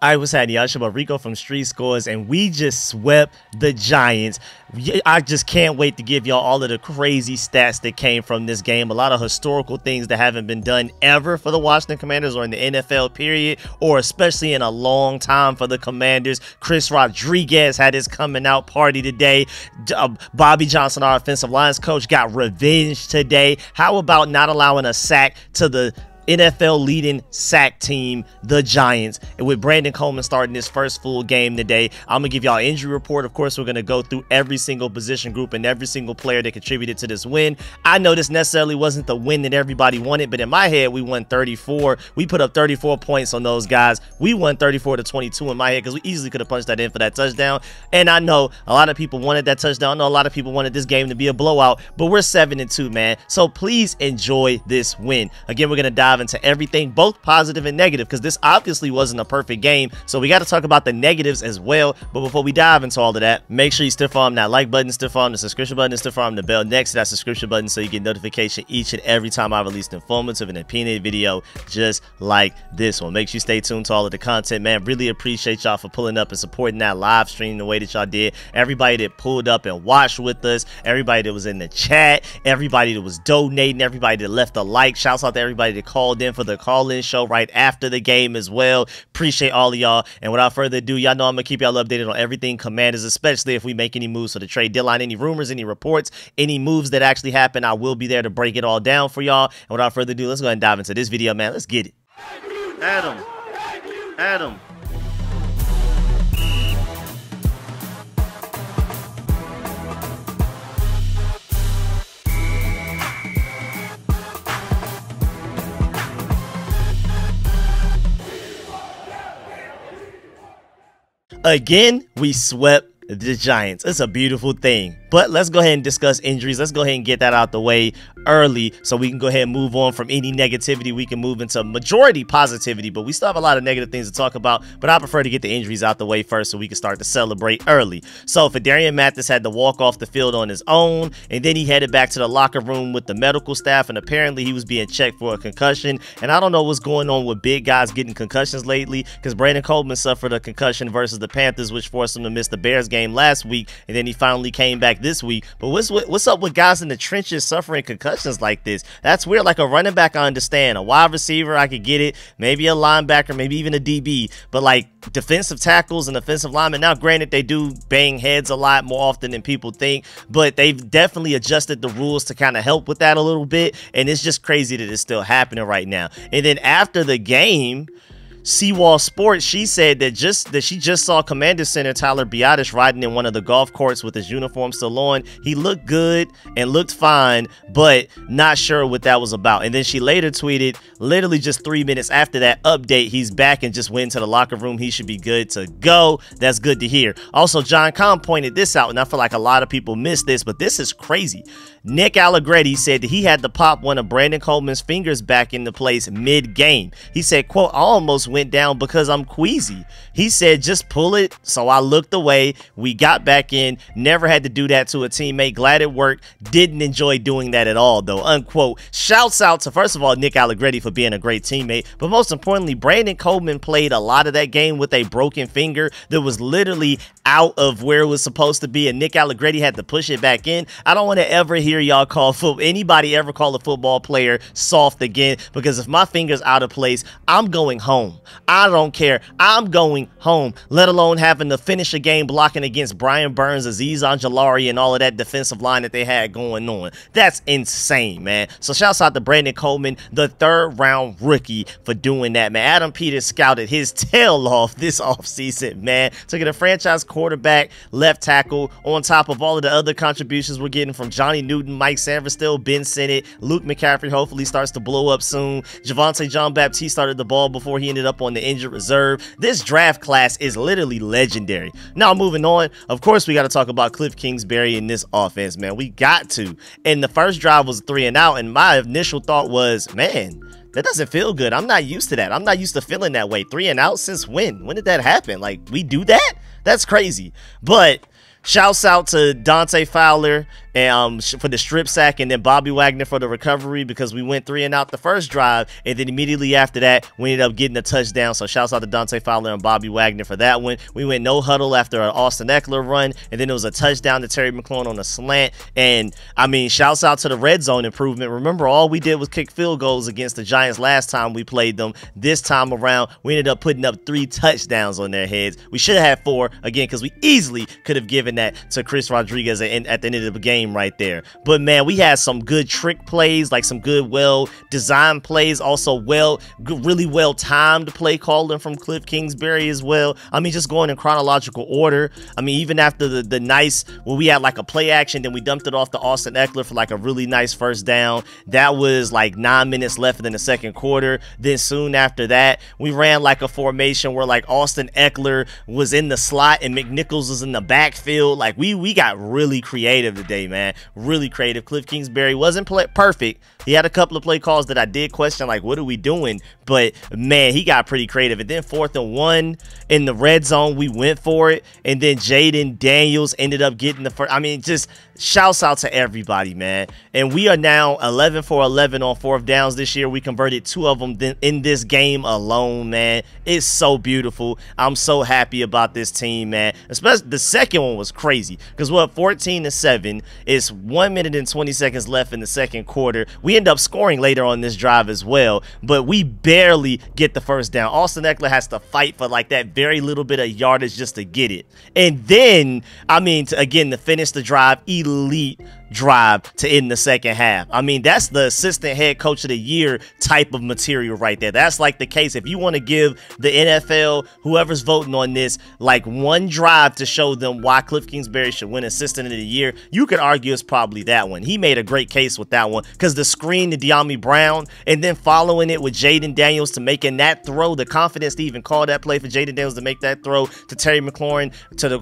I was had y'all about Rico from StreetScores, and we just swept the Giants. I just can't wait to give y'all all of the crazy stats that came from this game. A lot of historical things that haven't been done ever for the Washington Commanders or in the NFL period, or especially in a long time for the Commanders. Chris Rodriguez had his coming out party today. Bobby Johnson, our offensive lines coach, got revenge today. How about not allowing a sack to the NFL leading sack team, the Giants, and with Brandon Coleman starting his first full game today? I'm gonna give y'all an injury report. Of course, we're gonna go through every single position group and every single player that contributed to this win. I know this necessarily wasn't the win that everybody wanted, but in my head, we won 34. We put up 34 points on those guys. We won 34-22 in my head because we easily could have punched that in for that touchdown. And I know a lot of people wanted that touchdown. I know a lot of people wanted this game to be a blowout, but we're 7-2, man. So please enjoy this win. Again, we're gonna dive into everything, both positive and negative, because this obviously wasn't a perfect game, so we got to talk about the negatives as well. But before we dive into all of that, make sure you stiff arm that like button, stiff arm the subscription button, and stiff arm the bell next to that subscription button so you get notification each and every time I release an informative and opinionated video just like this one. Make sure you stay tuned to all of the content, man. Really appreciate y'all for pulling up and supporting that live stream the way that y'all did. Everybody that pulled up and watched with us, everybody that was in the chat, everybody that was donating, everybody that left a like. Shouts out to everybody that called in for the call-in show right after the game as well. Appreciate all of y'all. And without further ado, y'all know I'm gonna keep y'all updated on everything Commanders, especially if we make any moves for the trade deadline, any rumors, any reports, any moves that actually happen. I will be there to break it all down for y'all. And without further ado, let's go ahead and dive into this video, man. Let's get it. Adam. Again, we swept the Giants. It's a beautiful thing. But let's go ahead and discuss injuries. Let's go ahead and get that out the way early so we can go ahead and move on from any negativity. We can move into majority positivity, but we still have a lot of negative things to talk about. But I prefer to get the injuries out the way first so we can start to celebrate early. So Phidarian Mathis had to walk off the field on his own, and then he headed back to the locker room with the medical staff, and apparently he was being checked for a concussion. And I don't know what's going on with big guys getting concussions lately, because Brandon Coleman suffered a concussion versus the Panthers, which forced him to miss the Bears game last week, and then he finally came back this week. But what's up with guys in the trenches suffering concussions like this? That's weird. Like a running back, I understand. A wide receiver, I could get it. Maybe a linebacker, maybe even a DB. But like defensive tackles and offensive linemen, now granted they do bang heads a lot more often than people think, but they've definitely adjusted the rules to kind of help with that a little bit. And it's just crazy that it's still happening right now. And then after the game, Seawall Sports, she said that she just saw Commander Center Tyler Biotish riding in one of the golf courts with his uniform still on. He looked good and looked fine, but not sure what that was about. And then she later tweeted, literally just 3 minutes after that update, he's back and just went to the locker room. He should be good to go. That's good to hear. Also, John Kahn pointed this out, and I feel like a lot of people missed this, but this is crazy. Nick Allegretti said that he had to pop one of Brandon Coleman's fingers back into place mid-game. He said, quote, "I almost went down because I'm queasy." He said, "Just pull it." So I looked away. We got back in. Never had to do that to a teammate. Glad it worked. Didn't enjoy doing that at all, though, unquote. Shouts out to, first of all, Nick Allegretti for being a great teammate. But most importantly, Brandon Coleman played a lot of that game with a broken finger that was literally out of where it was supposed to be. And Nick Allegretti had to push it back in. I don't want to ever hear y'all call anybody ever call a football player soft again, because if my finger's out of place, I'm going home. I don't care. I'm going home, let alone having to finish a game blocking against Brian Burns, Azeez Ojulari, and all of that defensive line that they had going on. That's insane, man. So shouts out to Brandon Coleman, the third-round rookie, for doing that, man. Adam Peters scouted his tail off this offseason, man. To get a franchise quarterback, left tackle, on top of all of the other contributions we're getting from Johnny Newton, Mike Sanverstill, Ben Sinnott, Luke McCaffrey hopefully starts to blow up soon. Javonte Jean-Baptiste started the ball before he ended up on the injured reserve. This draft class is literally legendary. Now moving on, of course we got to talk about Cliff Kingsbury in this offense, man. We got to. And the first drive was 3-and-out, and my initial thought was, man, that doesn't feel good. I'm not used to that. I'm not used to feeling that way. 3-and-out since when? When did that happen? Like, we do that? That's crazy. But Shouts out to Deonte Fowler and for the strip sack, and then Bobby Wagner for the recovery, because we went 3 and out the first drive, and then immediately after that we ended up getting a touchdown. So shouts out to Deonte Fowler and Bobby Wagner for that one. We went no huddle after an Austin Eckler run, and then it was a touchdown to Terry McLaurin on a slant. And I mean, shouts out to the red zone improvement. Remember, all we did was kick field goals against the Giants last time we played them. This time around we ended up putting up 3 touchdowns on their heads. We should have had 4 again, because we easily could have given that to Chris Rodriguez at the end of the game right there. But man, we had some good trick plays, like some good well-designed plays, also really well-timed play calling from Cliff Kingsbury as well. I mean, just going in chronological order. I mean, even after the nice, well, we had like a play action, then we dumped it off to Austin Eckler for like a really nice first down. That was like 9 minutes left in the second quarter. Then soon after that, we ran like a formation where like Austin Eckler was in the slot and McNichols was in the backfield. Like we got really creative today, man. Really creative. Cliff Kingsbury wasn't perfect. He had a couple of play calls that I did question, like, what are we doing? But man, he got pretty creative. And then 4th and 1 in the red zone, we went for it. And then Jaden Daniels ended up getting the first. I mean, just shouts out to everybody, man. And we are now 11 for 11 on 4th downs this year. We converted 2 of them in this game alone, man. It's so beautiful. I'm so happy about this team, man. Especially the second one was crazy, because we're up 14-7. It's 1 minute and 20 seconds left in the second quarter. We end up scoring later on this drive as well, but we barely get the first down. Austin Eckler has to fight for like that very little bit of yardage just to get it. And then, I mean, to finish the drive, elite drive to end the second half. I mean, that's the assistant head coach of the year type of material right there. That's like the case. If you want to give the NFL, whoever's voting on this, like one drive to show them why Cliff Kingsbury should win assistant of the year, you could argue it's probably that one. He made a great case with that one, because the screen to De'Ami Brown and then following it with Jaden Daniels to making that throw, the confidence to even call that play for Jaden Daniels to make that throw to Terry McLaurin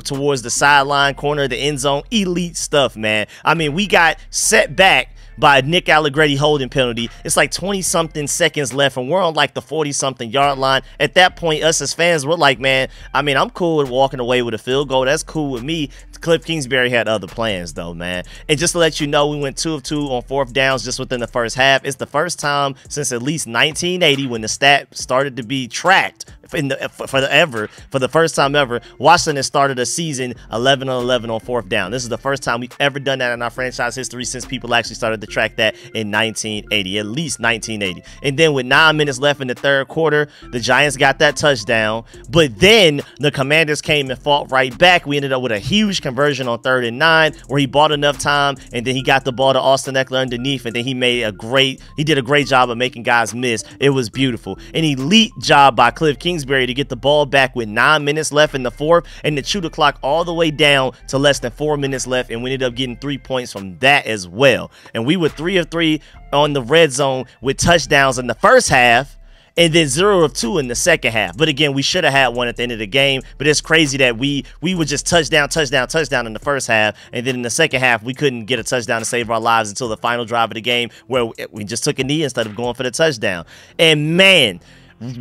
towards the sideline corner of the end zone. Elite stuff, man. I mean, we got set back by a Nick Allegretti holding penalty. It's like 20-something seconds left, and we're on like the 40-something yard line. At that point, us as fans, we're like, man, I mean, I'm cool with walking away with a field goal. That's cool with me. Cliff Kingsbury had other plans, though, man. And just to let you know, we went 2 of 2 on 4th downs just within the first half. It's the first time since at least 1980 when the stat started to be tracked for the first time ever. Washington has started a season 11-11 on 4th down. This is the first time we've ever done that in our franchise history since people actually started to track that in 1980, at least 1980. And then with 9 minutes left in the third quarter, the Giants got that touchdown, but then the Commanders came and fought right back. We ended up with a huge conversion on 3rd and 9 where he bought enough time, and then he got the ball to Austin Eckler underneath, and then he did a great job of making guys miss. It was beautiful. An elite job by Cliff Kingsbury to get the ball back with 9 minutes left in the 4th and to chew the clock all the way down to less than 4 minutes left, and we ended up getting 3 points from that as well. And we were 3 of 3 on the red zone with touchdowns in the first half, and then 0 of 2 in the second half. But again, we should have had one at the end of the game. But it's crazy that we would just touchdown in the first half, and then in the second half we couldn't get a touchdown to save our lives until the final drive of the game, where we just took a knee instead of going for the touchdown. And man,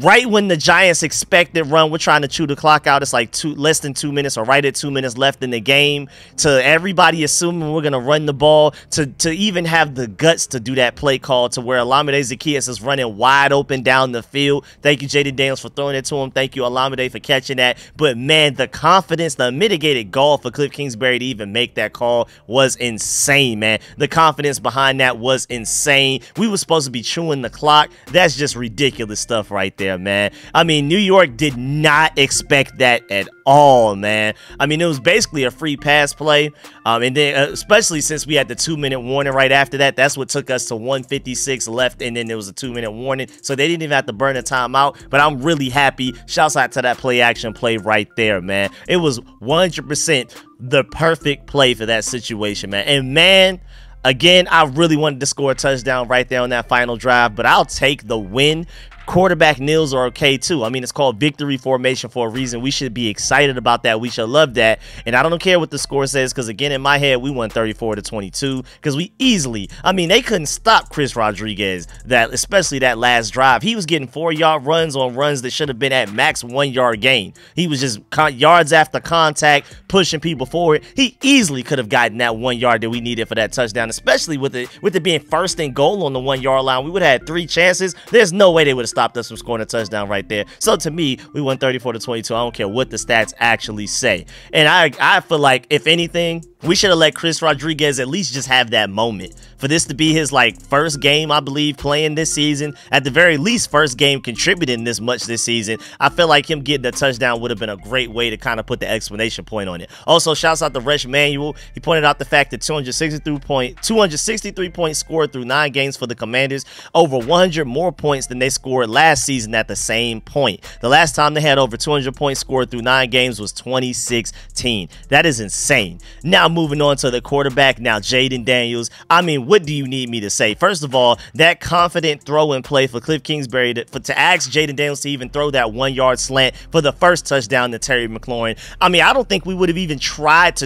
right when the Giants expected run, we're trying to chew the clock out. It's like less than 2 minutes, or right at 2 minutes left in the game, to everybody assuming we're going to run the ball, to even have the guts to do that play call to where Olamide Zaccheaus is running wide open down the field. Thank you, Jaden Daniels, for throwing it to him. Thank you, Olamide, for catching that. But man, the confidence, the mitigated goal for Cliff Kingsbury to even make that call was insane, man. The confidence behind that was insane. We were supposed to be chewing the clock. That's just ridiculous stuff right there, man. I mean, New York did not expect that at all, man. I mean, it was basically a free pass play, and then especially since we had the 2-minute warning right after that, that's what took us to 1:56 left, and then there was a 2-minute warning, so they didn't even have to burn a timeout. But I'm really happy. Shouts out to that play action play right there, man. It was 100% the perfect play for that situation, man. And man, again, I really wanted to score a touchdown right there on that final drive, but I'll take the win. quarterback kneels are okay too. I mean, it's called victory formation for a reason. We should be excited about that. We should love that. And I don't care what the score says, because again, in my head, we won 34-22 because we easily, I mean, they couldn't stop Chris Rodriguez, especially that last drive. He was getting 4-yard runs on runs that should have been at max 1-yard gain. He was just yards after contact, pushing people forward. He easily could have gotten that 1 yard that we needed for that touchdown, especially with it being first and goal on the 1-yard line. We would have had 3 chances. There's no way they would have stopped us from scoring a touchdown right there. So to me, we won 34-22. I don't care what the stats actually say. And I feel like, if anything, we should have let Chris Rodriguez at least just have that moment. For this to be his first game, I believe, playing this season, at the very least first game contributing this much this season, I feel like him getting a touchdown would have been a great way to kind of put the exclamation point on it. Also, shouts out to Resh Manuel. He pointed out the fact that 263 points scored through 9 games for the Commanders, over 100 more points than they scored last season at the same point. The last time they had over 200 points scored through 9 games was 2016. That is insane. Now moving on to the quarterback, now Jaden Daniels. I mean, what do you need me to say? First of all, that confident throw and play for Cliff Kingsbury to ask Jaden Daniels to even throw that 1-yard slant for the first touchdown to Terry McLaurin. I mean, I don't think we would have even tried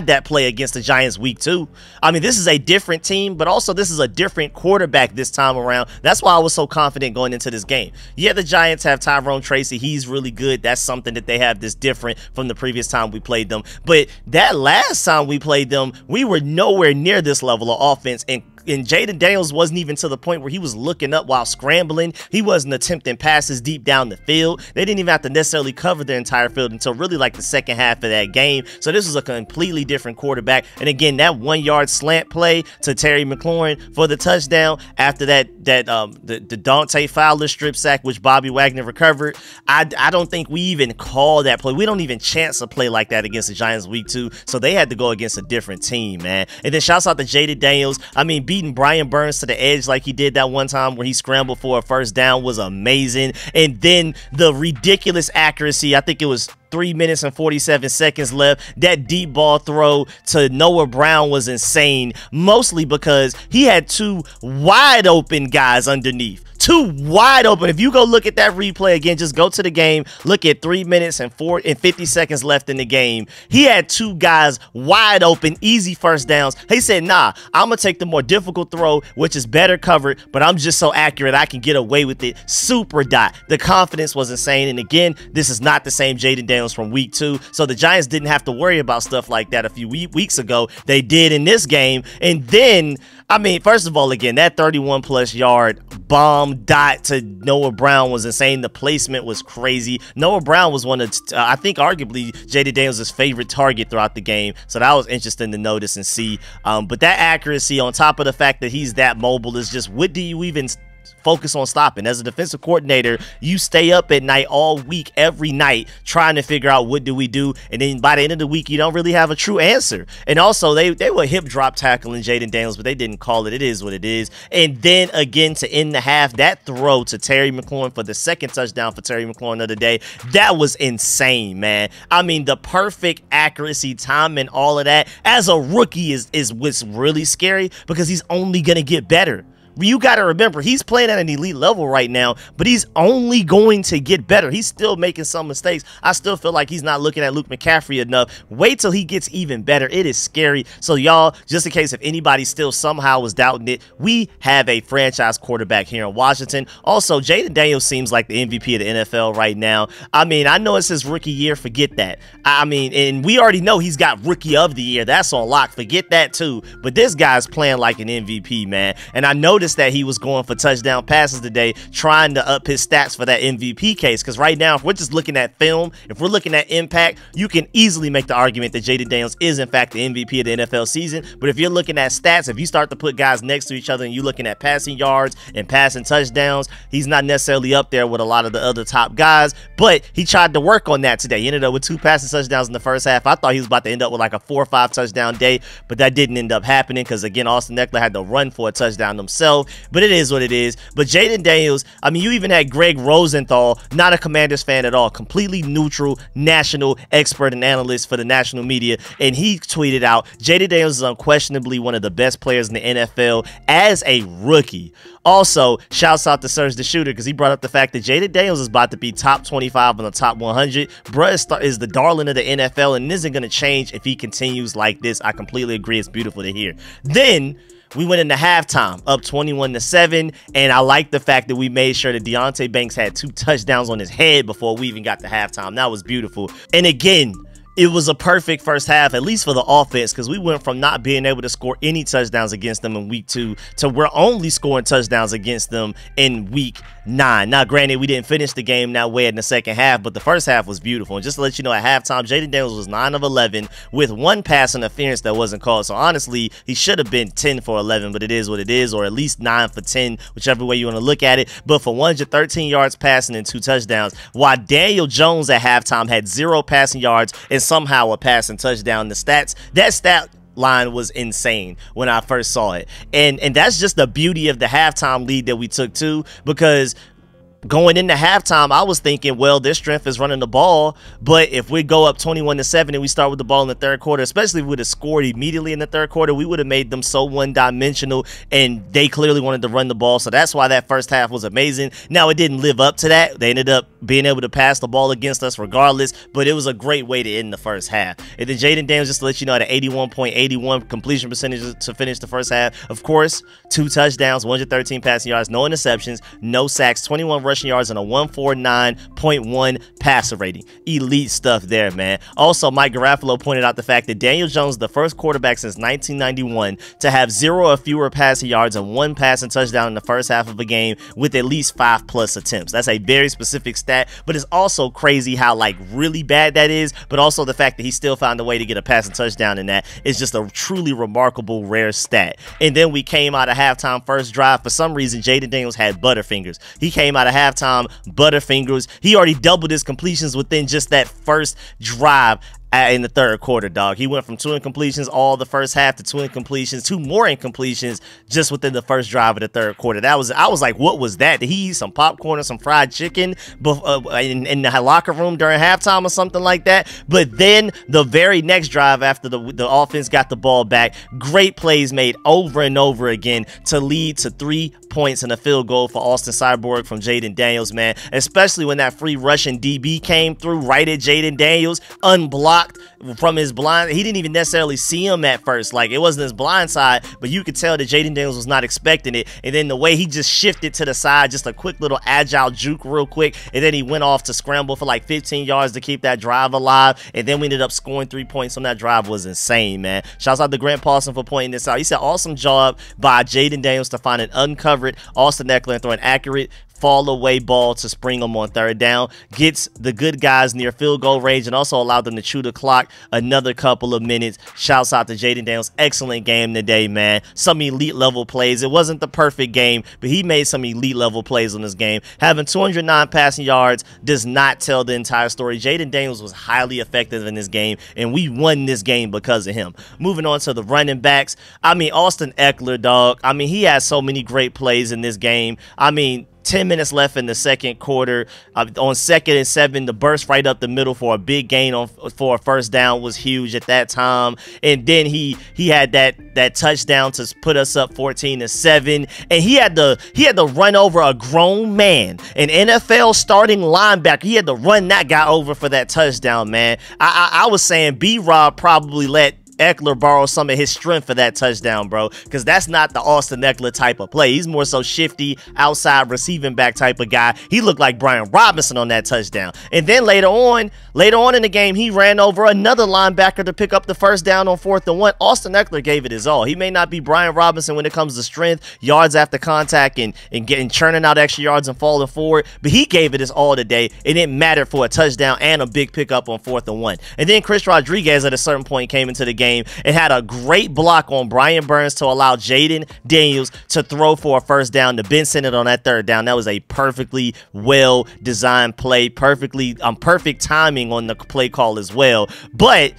that play against the Giants week 2. I mean, this is a different team, but also this is a different quarterback this time around. That's why I was so confident going into this game. Yeah, the Giants have Tyrone Tracy. He's really good. That's something that they have that's different from the previous time we played them. But that last time we played them, we were nowhere near this level of offense, and Jaden Daniels wasn't even to the point where he was looking up while scrambling. He wasn't attempting passes deep down the field. They didn't even have to necessarily cover the entire field until really the second half of that game. So this was a completely different quarterback. And again, that 1-yard slant play to Terry McLaurin for the touchdown after the Deonte Fowler strip sack, which Bobby Wagner recovered. I don't think we even call that play. We don't even chance a play like that against the Giants week 2. So they had to go against a different team, man. And then shouts out to Jaden Daniels. I mean, beating Brian Burns to the edge like he did that one time where he scrambled for a first down was amazing. And then the ridiculous accuracy, I think it was 3 minutes and 47 seconds left. That deep ball throw to Noah Brown was insane, mostly because he had 2 wide open guys underneath. 2 wide open. If you go look at that replay again, just go to the game, look at 3 minutes and 50 seconds left in the game. He had 2 guys wide open, easy first downs. He said, nah, I'm going to take the more difficult throw, which is better covered, but I'm just so accurate I can get away with it. Super dot. The confidence was insane. And again, this is not the same Jaden Daniels from week 2. So the Giants didn't have to worry about stuff like that a few weeks ago. They did in this game. And then, I mean, first of all, again, that 31+ yard bomb dot to Noah Brown was insane. The placement was crazy. Noah Brown was one of, I think, arguably Jaden Daniels' favorite target throughout the game. So that was interesting to notice and see. But that accuracy, on top of the fact that he's that mobile, is just, what do you even focus on stopping? As a defensive coordinator, you stay up at night all week, every night, trying to figure out what do we do, and then by the end of the week, you don't really have a true answer. And also, they were hip drop tackling Jaden Daniels, but they didn't call it. It is what it is. And then again, to end the half, that throw to Terry McLaurin for the second touchdown for Terry McLaurin of the day, that was insane, man. I mean, the perfect accuracy, time, and all of that, as a rookie, is what's really scary, because he's only gonna get better. You got to remember, he's playing at an elite level right now, but he's only going to get better. He's still making some mistakes. I still feel like he's not looking at Luke McCaffrey enough. Wait till he gets even better. It is scary. So y'all, just in case if anybody still somehow was doubting it, we have a franchise quarterback here in Washington. Also, Jaden Daniels seems like the MVP of the NFL right now. I mean, I know it's his rookie year. Forget that. I mean, and we already know he's got rookie of the year. That's on lock. Forget that too. But this guy's playing like an MVP, man. And I noticed that he was going for touchdown passes today, trying to up his stats for that MVP case. Because right now, if we're just looking at film, if we're looking at impact, you can easily make the argument that Jaden Daniels is in fact the MVP of the NFL season. But if you're looking at stats, if you start to put guys next to each other and you're looking at passing yards and passing touchdowns, he's not necessarily up there with a lot of the other top guys. But he tried to work on that today. He ended up with 2 passing touchdowns in the first half. I thought he was about to end up with like a 4 or 5 touchdown day, but that didn't end up happening because, again, Austin Eckler had to run for a touchdown himself. himself, but it is what it is. But Jaden Daniels, I mean, you even had Greg Rosenthal, not a Commanders fan at all, completely neutral national expert and analyst for the national media, and he tweeted out, Jaden Daniels is unquestionably one of the best players in the NFL as a rookie. Also, shouts out to Serge the Shooter because he brought up the fact that Jaden Daniels is about to be top 25 on the top 100. Bruh is the darling of the NFL, and isn't going to change if he continues like this. I completely agree. It's beautiful to hear. Then we went into halftime up 21-7, and I like the fact that we made sure that Deonte Banks had 2 touchdowns on his head before we even got to halftime. That was beautiful. And again, it was a perfect first half, at least for the offense, because we went from not being able to score any touchdowns against them in week 2 to we're only scoring touchdowns against them in week 9. Now, granted, we didn't finish the game that way in the second half, but the first half was beautiful. And just to let you know, at halftime, Jaden Daniels was 9 of 11 with 1 pass interference that wasn't called. So honestly, he should have been 10 for 11, but it is what it is, or at least 9 for 10, whichever way you want to look at it. But for 113 yards passing and 2 touchdowns, while Daniel Jones at halftime had 0 passing yards and somehow a passing touchdown. That stat line was insane when I first saw it. And that's just the beauty of the halftime lead that we took too, because going into halftime, I was thinking, well, their strength is running the ball, but if we go up 21-7 and we start with the ball in the third quarter, especially if we would have scored immediately in the third quarter, we would have made them so one-dimensional, and they clearly wanted to run the ball, so that's why that first half was amazing. Now, it didn't live up to that. They ended up being able to pass the ball against us regardless, but it was a great way to end the first half. And then Jaden Daniels, just to let you know, at an 81.81 completion percentage to finish the first half. Of course, 2 touchdowns, 113 passing yards, no interceptions, no sacks, 21 rushing yards, and a 149.1 passer rating. Elite stuff there, man. Also, Mike Garafolo pointed out the fact that Daniel Jones is the first quarterback since 1991 to have 0 or fewer passing yards and 1 passing touchdown in the first half of a game with at least 5+ attempts. That's a very specific stat, but it's also crazy how like really bad that is, but also the fact that he still found a way to get a passing touchdown in that is just a truly remarkable, rare stat. And then we came out of halftime first drive. For some reason, Jaden Daniels had butterfingers. He came out of halftime butterfingers. He already doubled his completions within just that first drive in the third quarter, dog. He went from 2 incompletions all the first half to 2 incompletions, 2 more incompletions just within the first drive of the third quarter. I was like, what was that? Did he eat some popcorn or some fried chicken in the locker room during halftime or something like that? But then the very next drive after the offense got the ball back, great plays made over and over again to lead to 3 points and a field goal for Austin Cyborg from Jaden Daniels, man. Especially when that free Russian DB came through right at Jaden Daniels, unblocked from his blind. He didn't even necessarily see him at first. Like, it wasn't his blind side, but you could tell that Jaden Daniels was not expecting it. And then the way he just shifted to the side, just a quick little agile juke real quick, and then he went off to scramble for like 15 yards to keep that drive alive. And then we ended up scoring 3 points on that drive. Was insane, man. Shouts out to Grant Paulson for pointing this out. He said, awesome job by Jaden Daniels to find an uncovered Austin Eckler and throw an accurate fall away ball to Springham on third down, gets the good guys near field goal range, and also allowed them to chew the clock another couple of minutes. Shouts out to Jaden Daniels. Excellent game today, man. Some elite level plays. It wasn't the perfect game, but he made some elite level plays on this game. Having 209 passing yards does not tell the entire story. Jaden Daniels was highly effective in this game, and we won this game because of him. Moving on to the running backs. I mean, Austin Eckler, dog. I mean, he has so many great plays in this game. I mean, 10 minutes left in the second quarter. On 2nd and 7, the burst right up the middle for a big gain for a first down was huge at that time. And then he had that touchdown to put us up 14-7. And he had to run over a grown man, an NFL starting linebacker. He had to run that guy over for that touchdown, man. I was saying B-Rob probably let Eckler borrow some of his strength for that touchdown, bro, because that's not the Austin Eckler type of play. He's more so shifty, outside receiving back type of guy. He looked like Brian Robinson on that touchdown. And then later on in the game, he ran over another linebacker to pick up the first down on 4th and 1. Austin Eckler gave it his all. He may not be Brian Robinson when it comes to strength, yards after contact, and churning out extra yards and falling forward, but he gave it his all today, and it mattered for a touchdown and a big pickup on 4th and 1. And then Chris Rodriguez at a certain point came into the game and had a great block on Brian Burns to allow Jaden Daniels to throw for a first down to Ben Sinnott on that third down. That was a perfectly well-designed play, perfect timing on the play call as well. But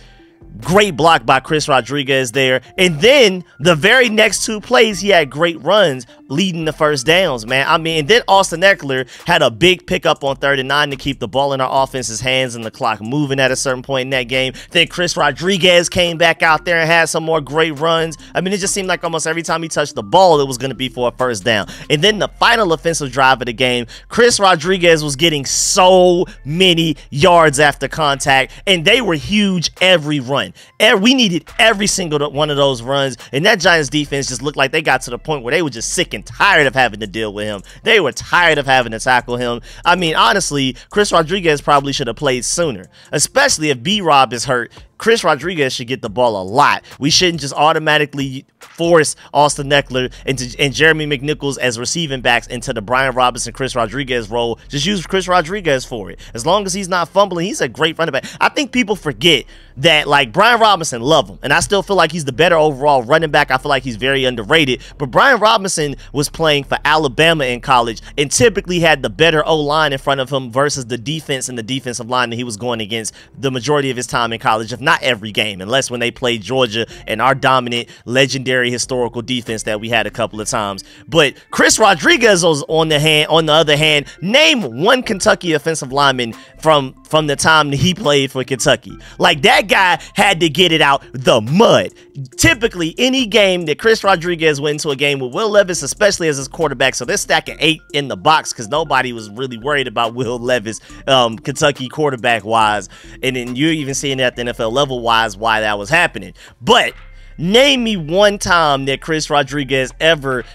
Great block by Chris Rodriguez there. And then the very next 2 plays, he had great runs leading the first downs, man. I mean, and then Austin Ekeler had a big pickup on 3rd and 9 to keep the ball in our offense's hands and the clock moving at a certain point in that game. Then Chris Rodriguez came back out there and had some more great runs. I mean, it just seemed like almost every time he touched the ball, it was going to be for a first down. And then the final offensive drive of the game, Chris Rodriguez was getting so many yards after contact, and they were huge every run. We needed every single one of those runs, and that Giants defense just looked like they got to the point where they were just sick and tired of having to deal with him. They were tired of having to tackle him. I mean, honestly, Chris Rodriguez probably should have played sooner, especially if B-Rob is hurt. Chris Rodriguez should get the ball a lot. We shouldn't just automatically force Austin Ekeler and Jeremy McNichols as receiving backs into the Brian Robinson, Chris Rodriguez role. Just use Chris Rodriguez for it. As long as he's not fumbling, he's a great running back. I think people forget that, like, Brian Robinson, love him, and I still feel like he's the better overall running back. I feel like he's very underrated, but Brian Robinson was playing for Alabama in college and typically had the better O-line in front of him versus the defense and the defensive line that he was going against the majority of his time in college, if not every game, unless when they played Georgia and our dominant, legendary, historical defense that we had a couple of times. But Chris Rodriguez was on the other hand, name one Kentucky offensive lineman from the time that he played for Kentucky. Like, that guy had to get it out the mud. Typically, any game that Chris Rodriguez went into a game with Will Levis, especially as his quarterback, so they're stacking 8 in the box because nobody was really worried about Will Levis, Kentucky quarterback-wise. And then you're even seeing it at the NFL level-wise why that was happening. But name me one time that Chris Rodriguez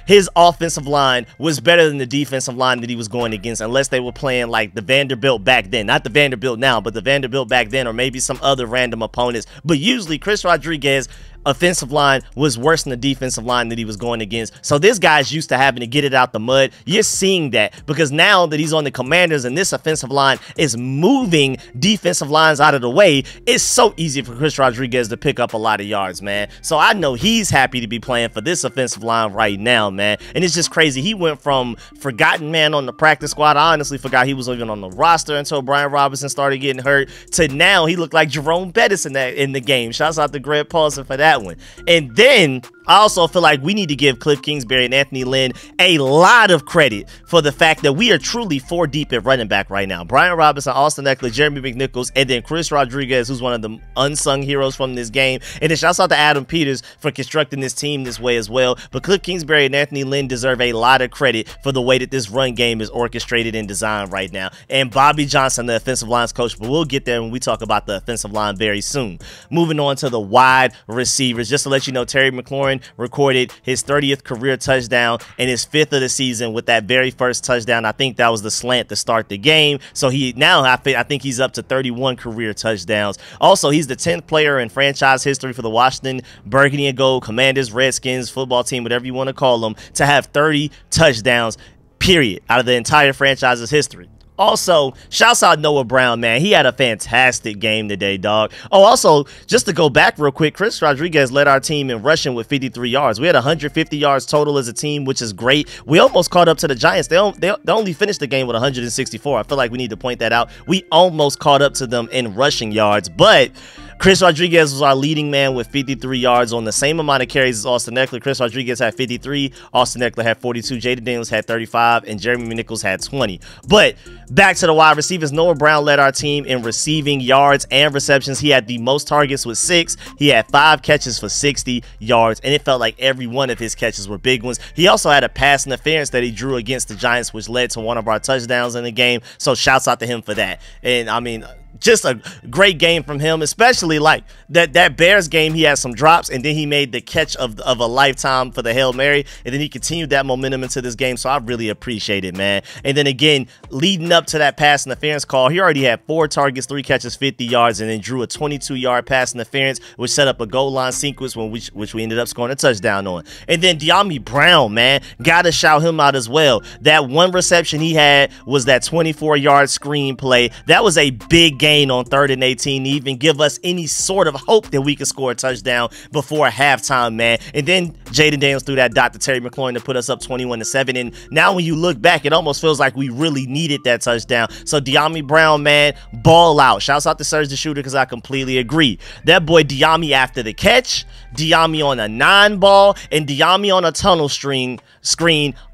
his offensive line was better than the defensive line that he was going against, unless they were playing like the Vanderbilt back then. Not the Vanderbilt now, but the Vanderbilt back then, or maybe some other random opponents. But usually Chris Rodriguez offensive line was worse than the defensive line that he was going against. So this guy's used to having to get it out the mud. You're seeing that because now that he's on the Commanders and this offensive line is moving defensive lines out of the way, it's so easy for Chris Rodriguez to pick up a lot of yards, man. So I know he's happy to be playing for this offensive line right now, man. And it's just crazy. He went from forgotten man on the practice squad. I honestly forgot he was even on the roster until Brian Robinson started getting hurt, to now he looked like Jerome Bettis in the game. Shouts out to Greg Paulson for that one. And then I also feel like we need to give Cliff Kingsbury and Anthony Lynn a lot of credit for the fact that we are truly 4 deep at running back right now. Brian Robinson, Austin Ekeler, Jeremy McNichols, and then Chris Rodriguez, who's one of the unsung heroes from this game. And then shouts out to Adam Peters for constructing this team this way as well. But Cliff Kingsbury and Anthony Lynn deserve a lot of credit for the way that this run game is orchestrated and designed right now. And Bobby Johnson, the offensive line's coach, but we'll get there when we talk about the offensive line very soon. Moving on to the wide receivers. Just to let you know, Terry McLaurin recorded his 30th career touchdown and his 5th of the season with that very first touchdown. I think that was the slant to start the game. So I think he's up to 31 career touchdowns. Also, he's the 10th player in franchise history for the Washington Burgundy and Gold Commanders, Redskins football team, whatever you want to call them, to have 30 touchdowns, period, out of the entire franchise's history. Also, shouts out Noah Brown, man. He had a fantastic game today, dog. Oh, also, just to go back real quick, Chris Rodriguez led our team in rushing with 53 yards. We had 150 yards total as a team, which is great. We almost caught up to the Giants. They only finished the game with 164. I feel like we need to point that out. We almost caught up to them in rushing yards, but Chris Rodriguez was our leading man with 53 yards on the same amount of carries as Austin Ekeler. Chris Rodriguez had 53, Austin Ekeler had 42, Jaden Daniels had 35, and Jeremy McNichols had 20. But back to the wide receivers, Noah Brown led our team in receiving yards and receptions. He had the most targets with 6. He had 5 catches for 60 yards, and it felt like every one of his catches were big ones. He also had a pass interference that he drew against the Giants, which led to one of our touchdowns in the game. So shouts out to him for that. And I mean, just a great game from him, especially like that Bears game. He had some drops, and then he made the catch of a lifetime for the Hail Mary, and then he continued that momentum into this game, so I really appreciate it, man. And then again, leading up to that pass interference call, he already had 4 targets, 3 catches, 50 yards, and then drew a 22-yard pass interference, which set up a goal line sequence which we ended up scoring a touchdown on. And then Deonte Brown, man, gotta shout him out as well. That one reception he had was that 24-yard screen play. That was a big game gain on 3rd and 18 to even give us any sort of hope that we could score a touchdown before halftime, man. And then Jaden Daniels threw that dot to Terry McLaurin to put us up 21-7. And now when you look back, it almost feels like we really needed that touchdown. So De'Ami Brown, man, ball out. Shouts out to Serge the Shooter, because I completely agree. That boy De'Ami after the catch, De'Ami on a 9-ball, and De'Ami on a tunnel screen,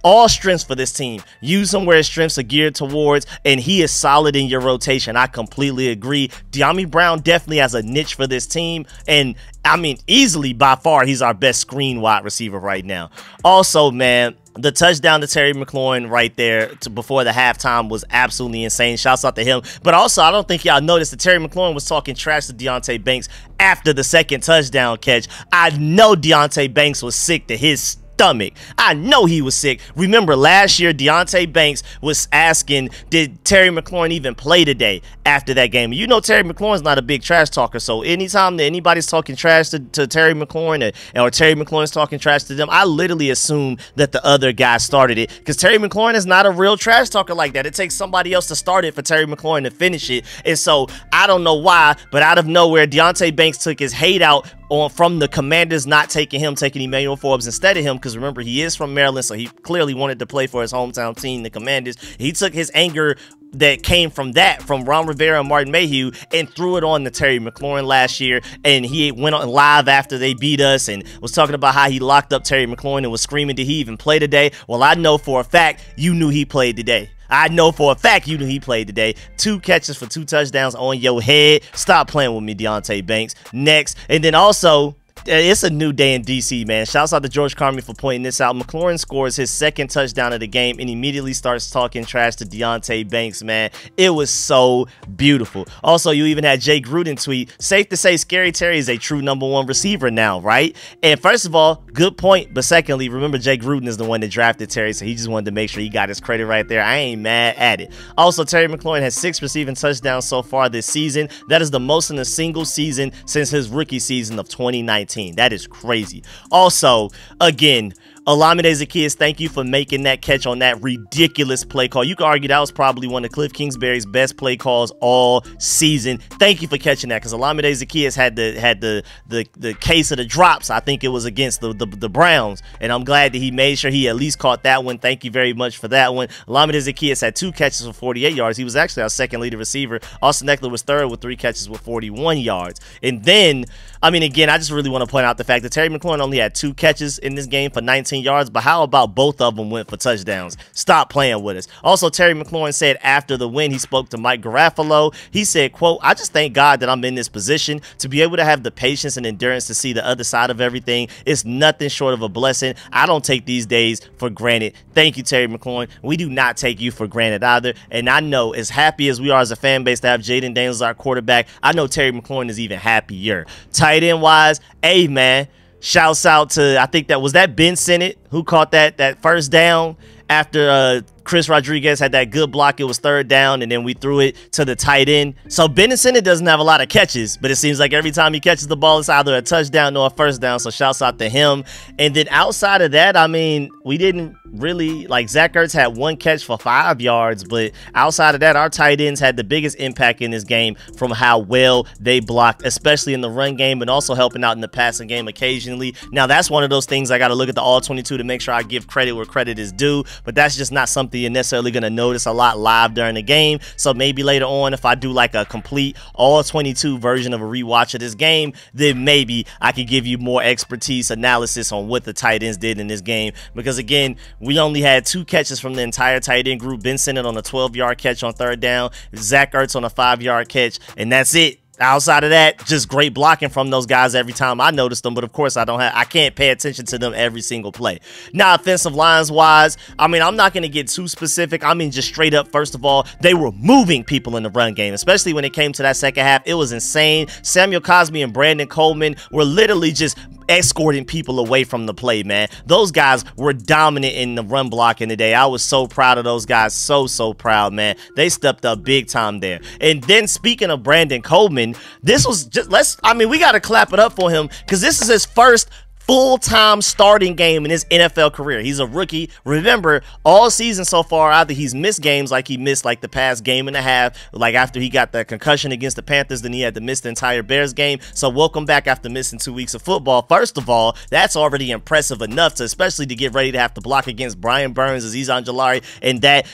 all strengths for this team. Use him where his strengths are geared towards, and he is solid in your rotation. I completely agree. De'Ami Brown definitely has a niche for this team, and I mean, easily by far, he's our best screen wide receiver right now. Also, man, the touchdown to Terry McLaurin right there before the halftime was absolutely insane. Shouts out to him. But also, I don't think y'all noticed that Terry McLaurin was talking trash to Deonte Banks after the second touchdown catch. I know Deonte Banks was sick to his stomach. I know he was sick. Remember last year, Deonte Banks was asking, did Terry McLaurin even play today after that game? You know Terry McLaurin's not a big trash talker, so anytime that anybody's talking trash to Terry McLaurin or Terry McLaurin's talking trash to them, I literally assume that the other guy started it, because Terry McLaurin is not a real trash talker like that. It takes somebody else to start it for Terry McLaurin to finish it. And so I don't know why, but out of nowhere, Deonte Banks took his hate out from the Commanders not taking him, taking Emmanuel Forbes instead of him, because remember, he is from Maryland, so he clearly wanted to play for his hometown team, the Commanders. He took his anger that came from Ron Rivera and Martin Mayhew, and threw it on to Terry McLaurin last year, and he went on live after they beat us and was talking about how he locked up Terry McLaurin and was screaming, did he even play today? Well, I know for a fact you knew he played today. I know for a fact you knew he played today. 2 catches for 2 touchdowns on your head. Stop playing with me, Deonte Banks. Next. And then also, it's a new day in DC, man. Shouts out to George Carmi for pointing this out. McLaurin scores his 2nd touchdown of the game and immediately starts talking trash to Deonte Banks, man. It was so beautiful. Also, you even had Jay Gruden tweet, safe to say Scary Terry is a true #1 receiver now, right? And first of all, good point. But secondly, remember Jay Gruden is the one that drafted Terry, so he just wanted to make sure he got his credit right there. I ain't mad at it. Also, Terry McLaurin has 6 receiving touchdowns so far this season. That is the most in a single season since his rookie season of 2019. That is crazy. Also, again, Olamide Zaccheaus, thank you for making that catch on that ridiculous play call. You could argue that was probably one of Cliff Kingsbury's best play calls all season. Thank you for catching that, because Olamide Zaccheaus had the case of the drops. I think it was against the Browns, and I'm glad that he made sure he at least caught that one. Thank you very much for that one. Olamide Zaccheaus had 2 catches for 48 yards. He was actually our 2nd leading receiver. Austin Eckler was 3rd with 3 catches with 41 yards. And then, I mean, again, I just really want to point out the fact that Terry McLaurin only had 2 catches in this game for 19 yards, but how about both of them went for touchdowns? Stop playing with us. Also, Terry McLaurin said after the win, he spoke to Mike Garafolo. He said, quote, I just thank God that I'm in this position to be able to have the patience and endurance to see the other side of everything. It's nothing short of a blessing. I don't take these days for granted. Thank you, Terry McLaurin. We do not take you for granted either. And I know, as happy as we are as a fan base to have Jaden Daniels as our quarterback, I know Terry McLaurin is even happier. Tight end wise, hey man, shouts out to, I think that was Ben Sinnott who caught that first down after Chris Rodriguez had that good block. It was 3rd down, and then we threw it to the tight end. So Ben Sinnott doesn't have a lot of catches, but it seems like every time he catches the ball, it's either a touchdown or a first down. So shouts out to him. And then outside of that, I mean, we didn't really, like, Zach Ertz had 1 catch for 5 yards, but outside of that, our tight ends had the biggest impact in this game from how well they blocked, especially in the run game, and also helping out in the passing game occasionally. Now, that's one of those things I got to look at the all-22 to make sure I give credit where credit is due, but that's just not something you're necessarily going to notice a lot live during the game. So maybe later on, if I do like a complete all-22 version of a rewatch of this game, then maybe I could give you more expertise analysis on what the tight ends did in this game, because again, we only had 2 catches from the entire tight end group. Ben Sinnott on a 12-yard catch on 3rd down, Zach Ertz on a 5-yard catch, and that's it. Outside of that, just great blocking from those guys every time I notice them, but of course I can't pay attention to them every single play. Now, offensive lines wise, I mean, I'm not going to get too specific. I mean, just straight up, first of all, they were moving people in the run game, especially when it came to that second half. It was insane. Samuel Cosme and Brandon Coleman were literally just escorting people away from the play, man. Those guys were dominant in the run blocking today. I was so proud of those guys. So proud, man. They stepped up big time there. And then speaking of Brandon Coleman, this was just, we got to clap it up for him, because this is his first full-time starting game in his NFL career. He's a rookie. Remember, all season so far, either he's missed games like he missed like the past game and a half, like after he got the concussion against the Panthers, then he had to miss the entire Bears game. So welcome back after missing 2 weeks of football. First of all, that's already impressive enough to, especially to get ready to have to block against Brian Burns, Azeez Ojulari, and that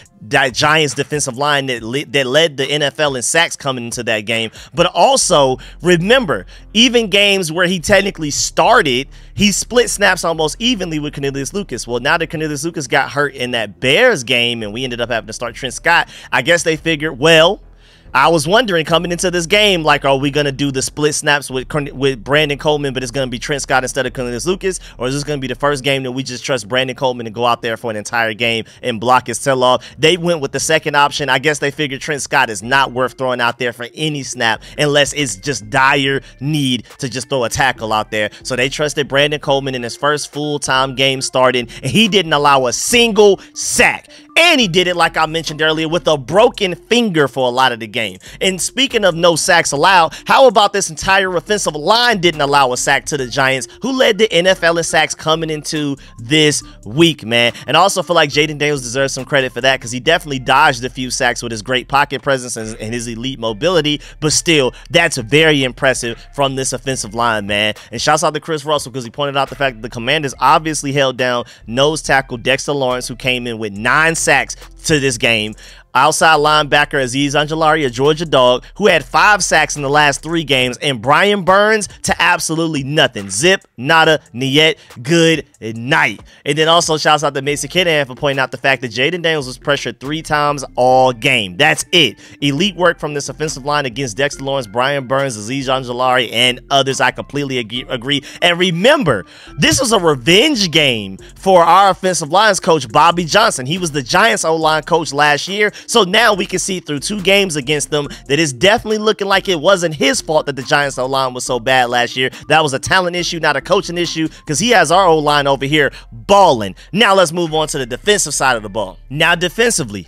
Giants defensive line that led the NFL in sacks coming into that game. But also, remember, even games where he technically started, he split snaps almost evenly with Cornelius Lucas. Well, now that Cornelius Lucas got hurt in that Bears game and we ended up having to start Trent Scott, I guess they figured, well, I was wondering coming into this game, like, are we going to do the split snaps with Brandon Coleman, but it's going to be Trent Scott instead of Cornelius Lucas? Or is this going to be the first game that we just trust Brandon Coleman and go out there for an entire game and block his tail off? They went with the second option. I guess they figured Trent Scott is not worth throwing out there for any snap unless it's just dire need to just throw a tackle out there. So they trusted Brandon Coleman in his first full-time game starting, and he didn't allow a single sack. And he did it, like I mentioned earlier, with a broken finger for a lot of the game. And speaking of no sacks allowed, how about this entire offensive line didn't allow a sack to the Giants, who led the NFL in sacks coming into this week, man. And I also feel like Jaden Daniels deserves some credit for that, because he definitely dodged a few sacks with his great pocket presence and his elite mobility. But still, that's very impressive from this offensive line, man. And shouts out to Chris Russell, because he pointed out the fact that the Commanders obviously held down nose tackle Dexter Lawrence, who came in with 9 sacks to this game. Outside linebacker Azeez Ojulari, a Georgia dog, who had 5 sacks in the last 3 games, and Brian Burns to absolutely nothing. Zip, nada, niet, good night. And then also shouts out to Mason Kinahan for pointing out the fact that Jaden Daniels was pressured 3 times all game. That's it. Elite work from this offensive line against Dexter Lawrence, Brian Burns, Azeez Ojulari, and others. I completely agree. And remember, this was a revenge game for our offensive lines coach, Bobby Johnson. He was the Giants O-line coach last year. So now we can see through 2 games against them that it's definitely looking like it wasn't his fault that the Giants O-line was so bad last year. That was a talent issue, not a coaching issue, because he has our O-line over here balling. Now let's move on to the defensive side of the ball. Now defensively,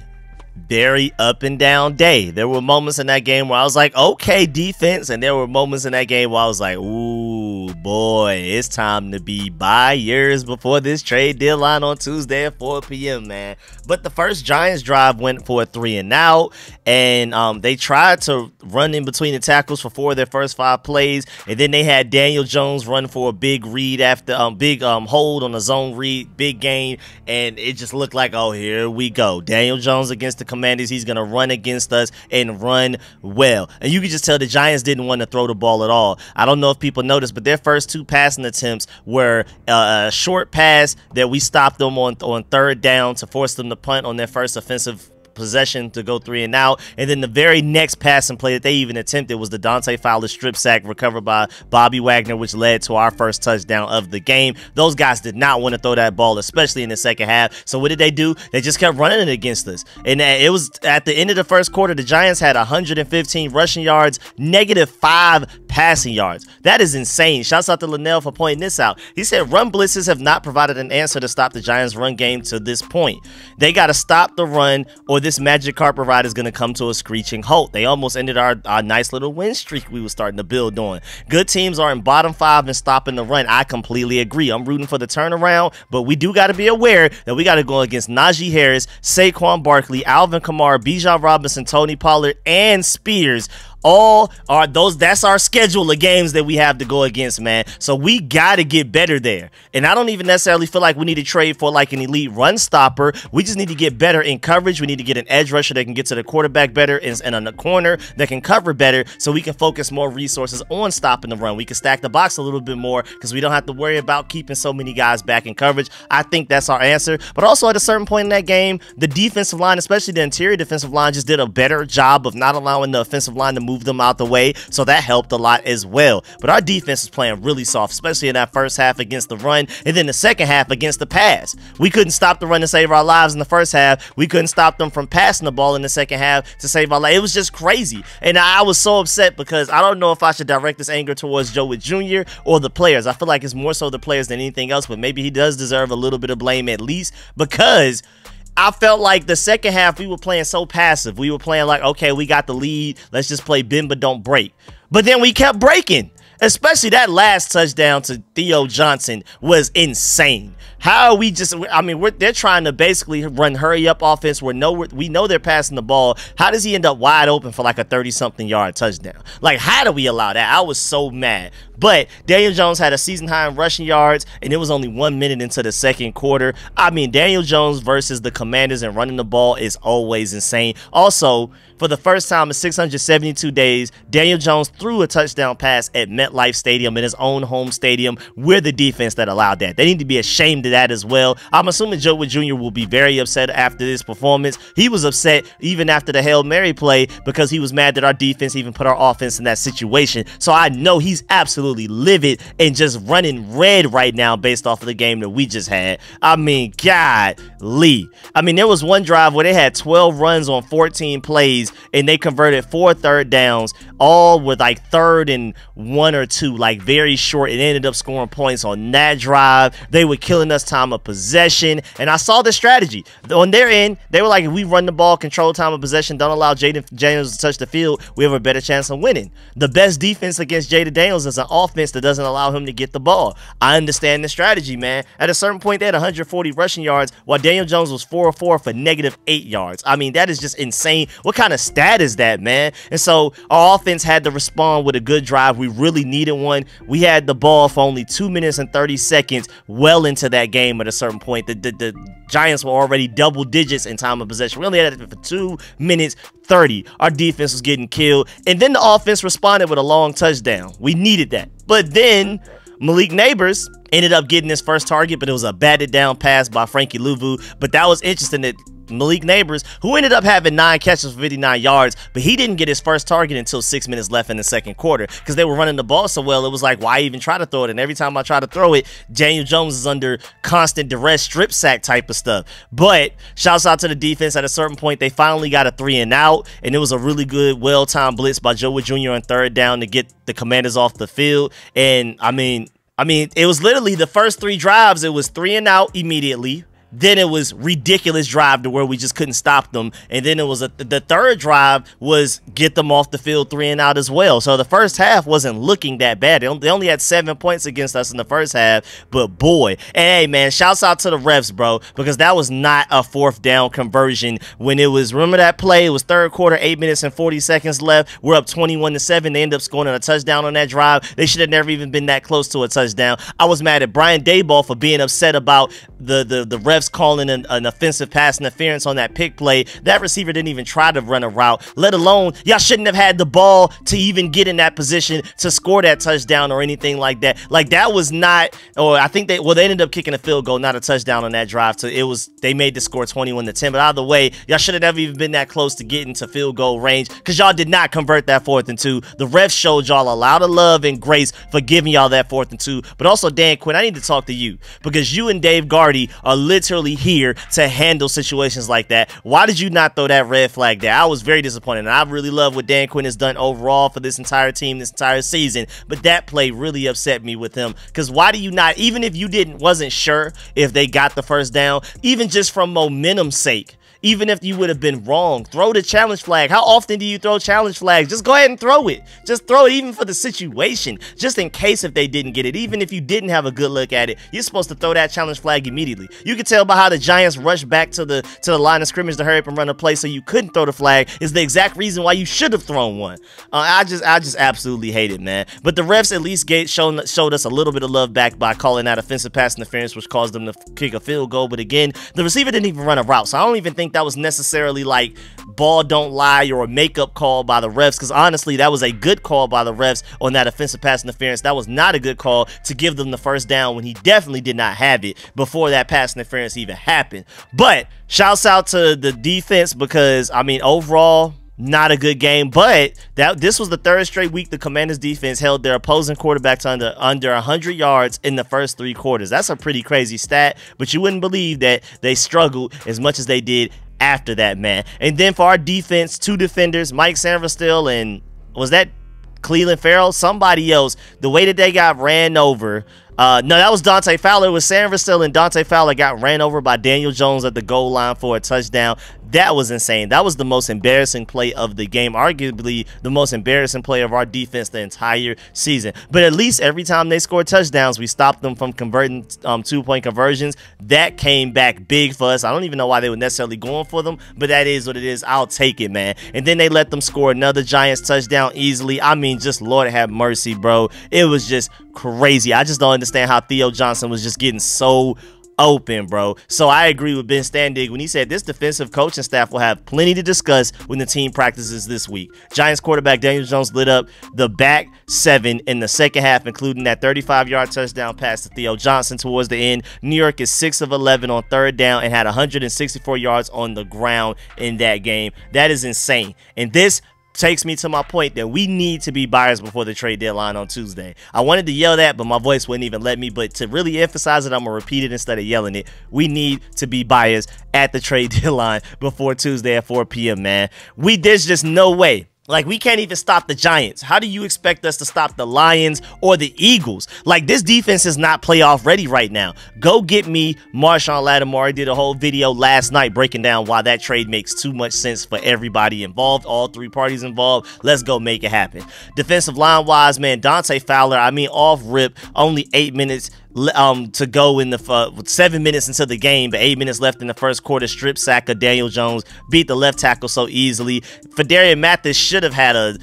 very up and down day. There were moments in that game where I was like, okay, defense. And there were moments in that game where I was like, ooh, boy, it's time to be buyers before this trade deadline on Tuesday at 4 p.m., man. But the first Giants drive went for a 3-and-out, and they tried to run in between the tackles for 4 of their first 5 plays. And then they had Daniel Jones run for a big read after big hold on a zone read, big gain. And it just looked like, oh, here we go. Daniel Jones against the Commanders. He's going to run against us and run well. And you can just tell the Giants didn't want to throw the ball at all. I don't know if people noticed, but their first 2 passing attempts were a short pass that we stopped them on 3rd down to force them to punt on their first offensive possession to go 3-and-out, and then the very next passing play that they even attempted was the Deonte Fowler strip sack recovered by Bobby Wagner, which led to our first touchdown of the game. Those guys did not want to throw that ball, especially in the second half. So what did they do? They just kept running it against us. And it was at the end of the first quarter, the Giants had 115 rushing yards, -5 passing yards. That is insane. Shouts out to Linnell for pointing this out. He said run blitzes have not provided an answer to stop the Giants' run game to this point. They got to stop the run, or this magic carpet ride is going to come to a screeching halt. They almost ended our nice little win streak we were starting to build on. Good teams are in bottom 5 and stopping the run. I completely agree. I'm rooting for the turnaround, but we do got to be aware that we got to go against Najee Harris, Saquon Barkley, Alvin Kamara, Bijan Robinson, Tony Pollard, and Spears. All are those. That's our schedule of games that we have to go against, man. So we got to get better there. And I don't even necessarily feel like we need to trade for like an elite run stopper. We just need to get better in coverage. We need to get an edge rusher that can get to the quarterback better and on the corner that can cover better, so we can focus more resources on stopping the run. We can stack the box a little bit more because we don't have to worry about keeping so many guys back in coverage. I think that's our answer. But also at a certain point in that game, the defensive line, especially the interior defensive line, just did a better job of not allowing the offensive line to move them out the way, so that helped a lot as well. But our defense is playing really soft, especially in that first half against the run, and then the second half against the pass. We couldn't stop the run to save our lives in the first half. We couldn't stop them from passing the ball in the second half to save our lives. It was just crazy, and I was so upset because I don't know if I should direct this anger towards Joe Witt Jr. or the players. I feel like it's more so the players than anything else, but maybe he does deserve a little bit of blame at least, because I felt like the second half we were playing so passive. We were playing like, okay, we got the lead. Let's just play bend but don't break. But then we kept breaking. Especially that last touchdown to Theo Johnson was insane. How are we just, I mean, they're trying to basically run hurry up offense. We know they're passing the ball. How does he end up wide open for like a 30-something yard touchdown? Like, how do we allow that? I was so mad. But Daniel Jones had a season high in rushing yards, and it was only 1 minute into the second quarter. I mean, Daniel Jones versus the Commanders and running the ball is always insane. Also, for the first time in 672 days, Daniel Jones threw a touchdown pass at MetLife Stadium in his own home stadium. We're the defense that allowed that. They need to be ashamed of that as well. I'm assuming Joe Wood Jr. will be very upset after this performance. He was upset even after the Hail Mary play because he was mad that our defense even put our offense in that situation. So I know he's absolutely livid and just running red right now based off of the game that we just had. I mean, golly. I mean, there was one drive where they had 12 runs on 14 plays and they converted 4 third downs, all with like 3rd and 1 or 2, like very short, and ended up scoring points on that drive. They were killing us time of possession, and I saw the strategy. On their end, they were like, if we run the ball, control time of possession, don't allow Jaden Daniels to touch the field, we have a better chance of winning. The best defense against Jaden Daniels is an offense that doesn't allow him to get the ball. I understand the strategy, man. At a certain point, they had 140 rushing yards, while Daniel Jones was 4 of 4 for -8 yards. I mean, that is just insane. What kind of stat is that, man? And so our offense had to respond with a good drive. We really needed one. We had the ball for only 2 minutes and 30 seconds well into that game. At a certain point, the Giants were already double digits in time of possession. We only had it for 2 minutes 30. Our defense was getting killed, and then the offense responded with a long touchdown. We needed that. But then Malik Neighbors ended up getting his first target, but it was a batted down pass by Frankie Louvu. But that was interesting that Malik Neighbors, who ended up having 9 catches for 59 yards, but he didn't get his first target until 6 minutes left in the second quarter because they were running the ball so well. It was like, why even try to throw it? And every time I try to throw it, Daniel Jones is under constant duress, strip sack type of stuff. But shouts out to the defense. At a certain point, they finally got a 3 and out, and it was a really good, well-timed blitz by Joe Wood Jr. on 3rd down to get the Commanders off the field. And I mean, it was literally the first 3 drives. It was 3 and out immediately. Then it was ridiculous drive to where we just couldn't stop them. And then it was the third drive was get them off the field 3 and out as well. So the first half wasn't looking that bad. They only had 7 points against us in the first half. But boy, and hey man, shouts out to the refs, bro, because that was not a 4th down conversion when it was, remember that play? It was 3rd quarter, 8 minutes and 40 seconds left. We're up 21-7. They end up scoring a touchdown on that drive. They should have never even been that close to a touchdown. I was mad at Brian Daboll for being upset about the refs calling an offensive pass interference on that pick play. That receiver didn't even try to run a route, let alone y'all shouldn't have had the ball to even get in that position to score that touchdown or anything like that. Like that was not, or I think they ended up kicking a field goal, not a touchdown on that drive. So they made the score 21-10. But either way, y'all should have never even been that close to getting to field goal range because y'all did not convert that 4th and 2. The refs showed y'all a lot of love and grace for giving y'all that 4th and 2. But also, Dan Quinn, I need to talk to you because you and Dave Gardy are literally here to handle situations like that. Why did you not throw that red flag there? I was very disappointed, and I really love what Dan Quinn has done overall for this entire team, this entire season, but that play really upset me with him because why do you not, even if you wasn't sure if they got the first down, even just from momentum's sake, even if you would have been wrong, throw the challenge flag. How often do you throw challenge flags? Just go ahead and throw it. Just throw it even for the situation, just in case if they didn't get it. Even if you didn't have a good look at it, you're supposed to throw that challenge flag immediately. You can tell by how the Giants rushed back to the line of scrimmage to hurry up and run a play so you couldn't throw the flag is the exact reason why you should have thrown one. I just absolutely hate it, man. But the refs at least showed us a little bit of love back by calling that offensive pass interference, which caused them to kick a field goal. But again, the receiver didn't even run a route, so I don't even think that was necessarily like ball don't lie or a makeup call by the refs, because honestly that was a good call by the refs on that offensive pass interference. That was not a good call to give them the first down when he definitely did not have it before that pass interference even happened. But shouts out to the defense because I mean overall not a good game, but this was the 3rd straight week the Commanders defense held their opposing quarterback to under 100 yards in the first 3 quarters. That's a pretty crazy stat, but you wouldn't believe that they struggled as much as they did after that, man. And then for our defense, 2 defenders, Mike Sanverstill and was that Cleveland Farrell, somebody else, the way that they got ran over, No, that was Deonte Fowler. It was Sanford still, and Deonte Fowler got ran over by Daniel Jones at the goal line for a touchdown. That was insane. That was the most embarrassing play of the game, arguably the most embarrassing play of our defense the entire season. But at least every time they scored touchdowns, we stopped them from converting 2-point conversions. That came back big for us. I don't even know why they were necessarily going for them, but that is what it is. I'll take it, man. And then they let them score another Giants touchdown easily. I mean, just Lord have mercy, bro. It was just crazy. I just don't understand how Theo Johnson was just getting so open, bro. So I agree with Ben Standig when he said this defensive coaching staff will have plenty to discuss when the team practices this week. Giants quarterback Daniel Jones lit up the back seven in the second half, including that 35-yard touchdown pass to Theo Johnson towards the end. New York is 6 of 11 on third down and had 164 yards on the ground in that game. That is insane. And this takes me to my point that we need to be buyers before the trade deadline on Tuesday. I wanted to yell that, but my voice wouldn't even let me. But to really emphasize it, I'm going to repeat it instead of yelling it. We need to be buyers at the trade deadline before Tuesday at 4 p.m., man. There's just no way. Like, we can't even stop the Giants. How do you expect us to stop the Lions or the Eagles? Like, this defense is not playoff ready right now. Go get me Marshawn Lattimore. I did a whole video last night breaking down why that trade makes too much sense for everybody involved, all three parties involved. Let's go make it happen. Defensive line-wise, man, Deonte Fowler, I mean, off rip, only 8 minutes to go in the 7 minutes into the game, but 8 minutes left in the first quarter. Strip sack of Daniel Jones, beat the left tackle so easily. Fadarian Mathis should have had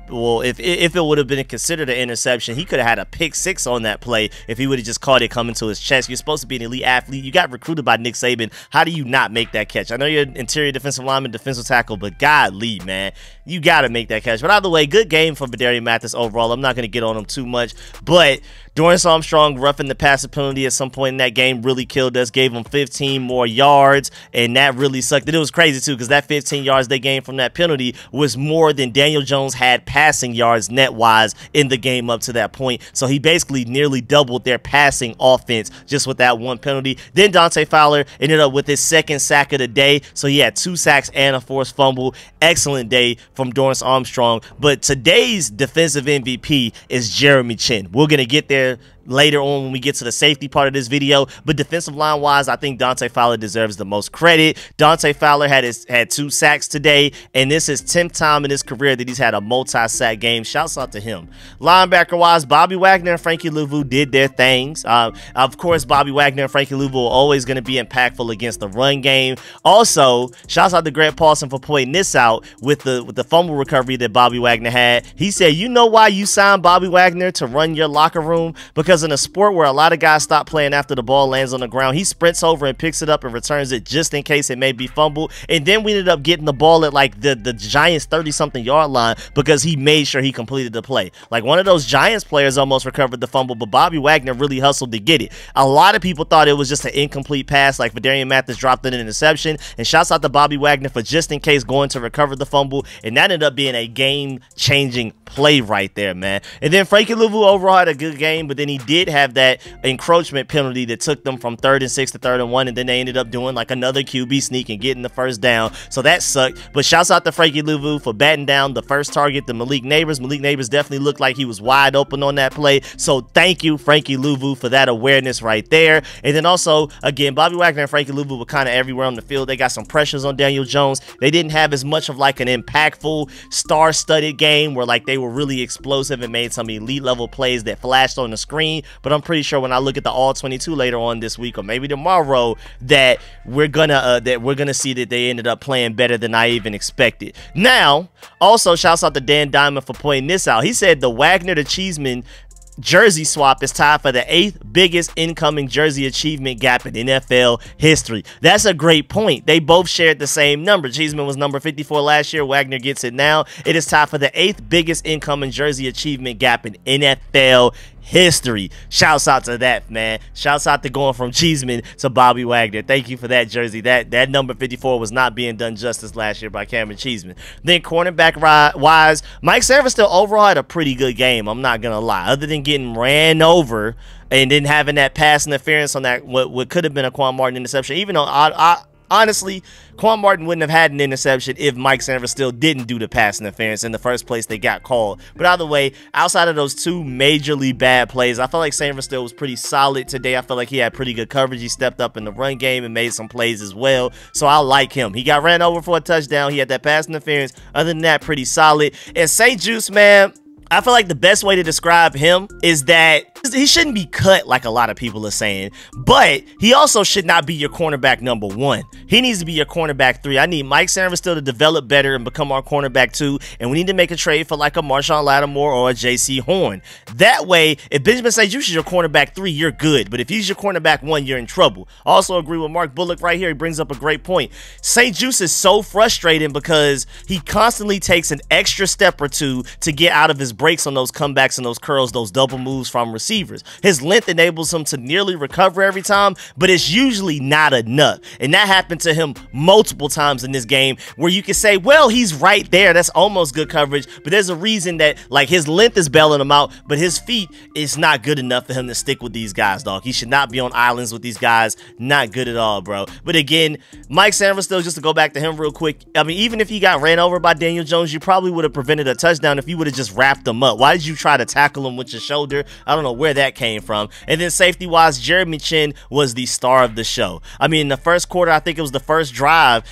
well, if it would have been considered an interception, he could have had a pick six on that play if he would have just caught it coming to his chest. You're supposed to be an elite athlete. You got recruited by Nick Saban. How do you not make that catch? I know you're an interior defensive lineman, defensive tackle, but golly, man, you got to make that catch. But either way, good game for Fadarian Mathis overall. I'm not going to get on him too much, but Dorrance Armstrong roughing the passer penalty at some point in that game really killed us, gave them 15 more yards, and that really sucked. And it was crazy, too, because that 15 yards they gained from that penalty was more than Daniel Jones had passing yards net-wise in the game up to that point. So he basically nearly doubled their passing offense just with that one penalty. Then Deonte Fowler ended up with his second sack of the day, so he had 2 sacks and a forced fumble. Excellent day from Dorrance Armstrong. But today's defensive MVP is Jeremy Chin. We're going to get there later on when we get to the safety part of this video, but defensive line wise, I think Deonte Fowler deserves the most credit. Deonte Fowler had 2 sacks today, and this is 10th time in his career that he's had a multi-sack game. Shouts out to him. Linebacker wise, Bobby Wagner and Frankie Louvu did their things. Of course, Bobby Wagner and Frankie Louvu are always going to be impactful against the run game. Also, shouts out to Greg Paulson for pointing this out with the fumble recovery that Bobby Wagner had. He said, you know why you signed Bobby Wagner to run your locker room? Because in a sport where a lot of guys stop playing after the ball lands on the ground, he sprints over and picks it up and returns it just in case it may be fumbled. And then we ended up getting the ball at like the Giants 30-something yard line because he made sure he completed the play. Like, one of those Giants players almost recovered the fumble, but Bobby Wagner really hustled to get it. A lot of people thought it was just an incomplete pass, like Fadarian Mathis dropped an interception, and shouts out to Bobby Wagner for just in case going to recover the fumble, and that ended up being a game-changing play right there, man. And then Frankie Louvu overall had a good game, but then he did have that encroachment penalty that took them from 3rd and 6 to 3rd and 1, and then they ended up doing like another QB sneak and getting the first down, so that sucked. But shouts out to Frankie Louvu for batting down the first target to Malik Neighbors. Malik Neighbors definitely looked like he was wide open on that play, so thank you, Frankie Louvu, for that awareness right there. And then also, again, Bobby Wagner and Frankie Louvu were kind of everywhere on the field. They got some pressures on Daniel Jones. They didn't have as much of like an impactful, star-studded game where like they were really explosive and made some elite level plays that flashed on the screen. But I'm pretty sure when I look at the all 22 later on this week or maybe tomorrow that we're gonna see that they ended up playing better than I even expected. Now, also shouts out to Dan Diamond for pointing this out. He said the Wagner to Cheeseman jersey swap is tied for the 8th biggest incoming jersey achievement gap in NFL history. That's a great point. They both shared the same number. Cheeseman was number 54 last year. Wagner gets it now. It is tied for the 8th biggest incoming jersey achievement gap in NFL history. Shouts out to that, man. Shouts out to going from Cheeseman to Bobby Wagner. Thank you for that jersey. That number 54 was not being done justice last year by Cameron Cheeseman. Then cornerback wise, Mike Sanford still overall had a pretty good game. I'm not gonna lie. Other than getting ran over and then having that pass interference on that what could have been a Quan Martin interception, even though honestly, Quan Martin wouldn't have had an interception if Mike Sanford still didn't do the pass interference in the first place they got called. But either way, outside of those two majorly bad plays, I felt like Sanford still was pretty solid today. I felt like he had pretty good coverage. He stepped up in the run game and made some plays as well. So I like him. He got ran over for a touchdown. He had that pass interference. Other than that, pretty solid. And St. Juice, man, I feel like the best way to describe him is that he shouldn't be cut like a lot of people are saying, but he also should not be your cornerback number 1. He needs to be your cornerback 3. I need Mike Sanford still to develop better and become our cornerback 2, and we need to make a trade for like a Marshawn Lattimore or a J.C. Horn. That way, if Benjamin St. Juice is your cornerback 3, you're good, but if he's your cornerback 1, you're in trouble. I also agree with Mark Bullock right here. He brings up a great point. St. Juice is so frustrating because he constantly takes an extra step or two to get out of his breaks on those comebacks and those curls, those double moves from receivers. His length enables him to nearly recover every time, but it's usually not enough. And that happened to him multiple times in this game where you can say, well, he's right there. That's almost good coverage, but there's a reason that like his length is bailing him out, but his feet is not good enough for him to stick with these guys, dog. He should not be on islands with these guys. Not good at all, bro. But again, Mike Sanford still, just to go back to him real quick, I mean, even if he got ran over by Daniel Jones, you probably would have prevented a touchdown if you would have just wrapped him up. Why did you try to tackle him with your shoulder? I don't know where that came from. And then safety-wise, Jeremy Chin was the star of the show. I mean, in the first quarter, I think it was the first drive,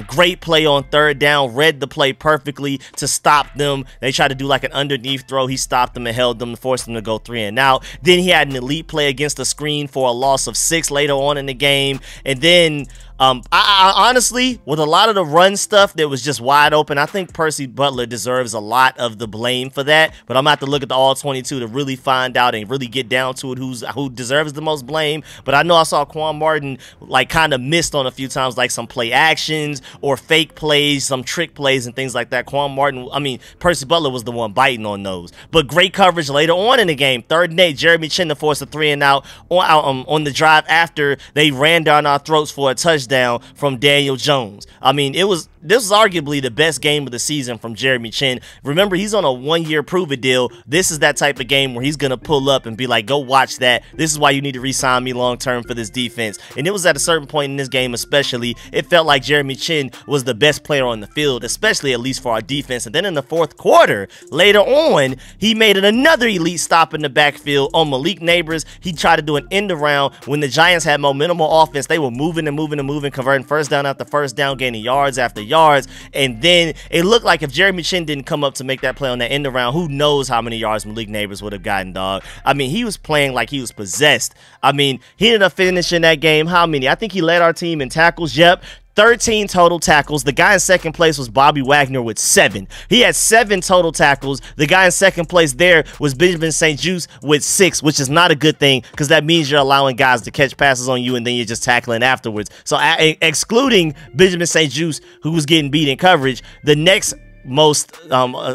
great play on third down, read the play perfectly to stop them. They tried to do like an underneath throw. He stopped them and held them, forced them to go 3 and out. Then he had an elite play against the screen for a loss of 6 later on in the game. And then I honestly, with a lot of the run stuff that was just wide open, I think Percy Butler deserves a lot of the blame for that. But I'm going to have to look at the all 22 to really find out and really get down to it who deserves the most blame. But I know I saw Quan Martin like kind of missed on a few times, like some play actions or fake plays, some trick plays and things like that. Percy Butler was the one biting on those. But great coverage later on in the game. 3rd and 8, Jeremy Chin to force a 3 and out on the drive after they ran down our throats for a touchdown from Daniel Jones. I mean, this was arguably the best game of the season from Jeremy Chin. Remember, he's on a 1-year prove-it deal. This is that type of game where he's going to pull up and be like, go watch that. This is why you need to re-sign me long-term for this defense. And it was at a certain point in this game especially, it felt like Jeremy Chin was the best player on the field, especially at least for our defense. And then in the 4th quarter, later on, he made another elite stop in the backfield on Malik Neighbors. He tried to do an end around when the Giants had momentum on offense. They were moving and moving and moving, converting first down after first down, gaining yards after yards. And then it looked like if Jeremy Chin didn't come up to make that play on that end around, who knows how many yards Malik Neighbors would have gotten, dog. I mean, he was playing like he was possessed. I mean, he ended up finishing that game. How many? I think he led our team in tackles. Yep. 13 total tackles. The guy in second place was Bobby Wagner with 7. He had 7 total tackles. The guy in second place there was Benjamin St. Juice with 6, which is not a good thing because that means you're allowing guys to catch passes on you and then you're just tackling afterwards. So excluding Benjamin St. Juice, who was getting beat in coverage, the next most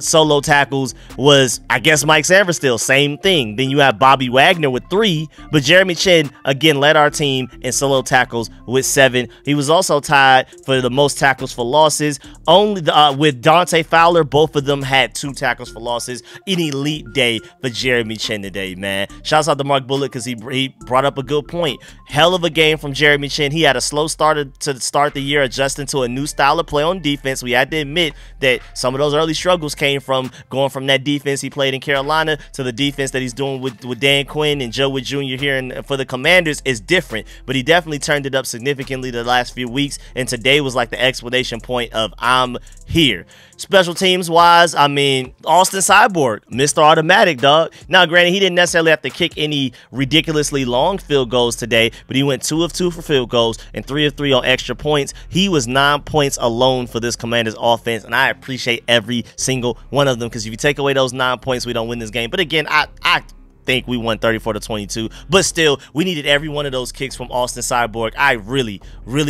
solo tackles was, I guess, Mike Sanford still. Same thing. Then you have Bobby Wagner with 3, but Jeremy Chin again led our team in solo tackles with 7. He was also tied for the most tackles for losses, only with Deonte Fowler. Both of them had 2 tackles for losses. An elite day for Jeremy Chin today, man. Shouts out to Mark Bullock because he brought up a good point. Hell of a game from Jeremy Chin. He had a slow start to start the year, adjusting to a new style of play on defense. We had to admit that some of those early struggles came from going from that defense he played in Carolina to the defense that he's doing with Dan Quinn and Joe Wood Jr. here for the Commanders is different, but he definitely turned it up significantly the last few weeks, and today was like the explanation point of I'm here. Special teams wise, I mean, Austin Cyborg, Mr. Automatic, dog. Now, granted, he didn't necessarily have to kick any ridiculously long field goals today, but he went 2 of 2 for field goals and 3 of 3 on extra points. He was 9 points alone for this Commanders offense, and I appreciate every single one of them because if you take away those 9 points, we don't win this game. But again, I think we won 34-22, but still, we needed every one of those kicks from Austin Cyborg. I really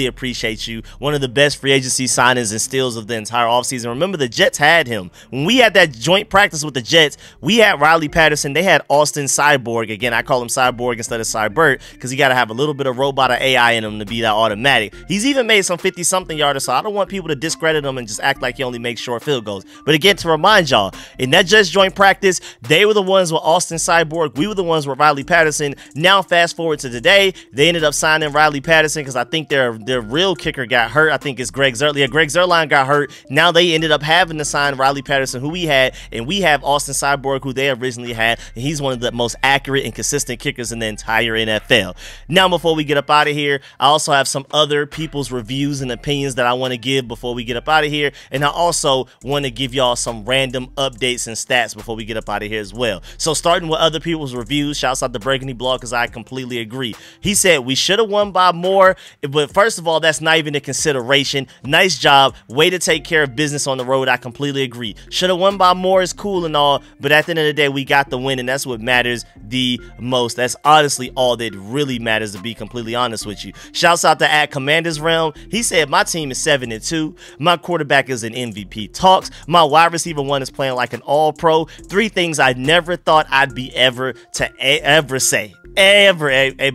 appreciate you. One of the best free agency signings and steals of the entire offseason. Remember, the Jets had him. When we had that joint practice with the Jets, we had Riley Patterson. They had Austin Cyborg. Again, I call him Cyborg instead of Cybert because you got to have a little bit of robot or AI in him to be that automatic. He's even made some 50-something yarders, so I don't want people to discredit him and just act like he only makes short field goals. But again, to remind y'all, in that Jets joint practice, they were the ones with Austin Cyborg Cyborg. We were the ones with Riley Patterson. Now fast forward to today, they ended up signing Riley Patterson because I think their real kicker got hurt. I think it's Greg Zerline. Yeah, Greg Zerline got hurt. Now they ended up having to sign Riley Patterson, who we had, and we have Austin Cyborg, who they originally had, and he's one of the most accurate and consistent kickers in the entire NFL. Now, before we get up out of here, I also have some other people's reviews and opinions that I want to give before we get up out of here, and I also want to give y'all some random updates and stats before we get up out of here as well. So starting with other people's reviews, shouts out to Breaking the Blog because I completely agree. He said we should have won by more, but first of all, that's not even a consideration. Nice job, way to take care of business on the road. I completely agree. Should have won by more is cool and all, but at the end of the day, we got the win, and that's what matters the most. That's honestly all that really matters, to be completely honest with you. Shouts out to @Commanders Realm. He said my team is 7-2. My quarterback is in MVP talks. My wide receiver 1 is playing like an all-pro. 3 things I never thought I'd be ever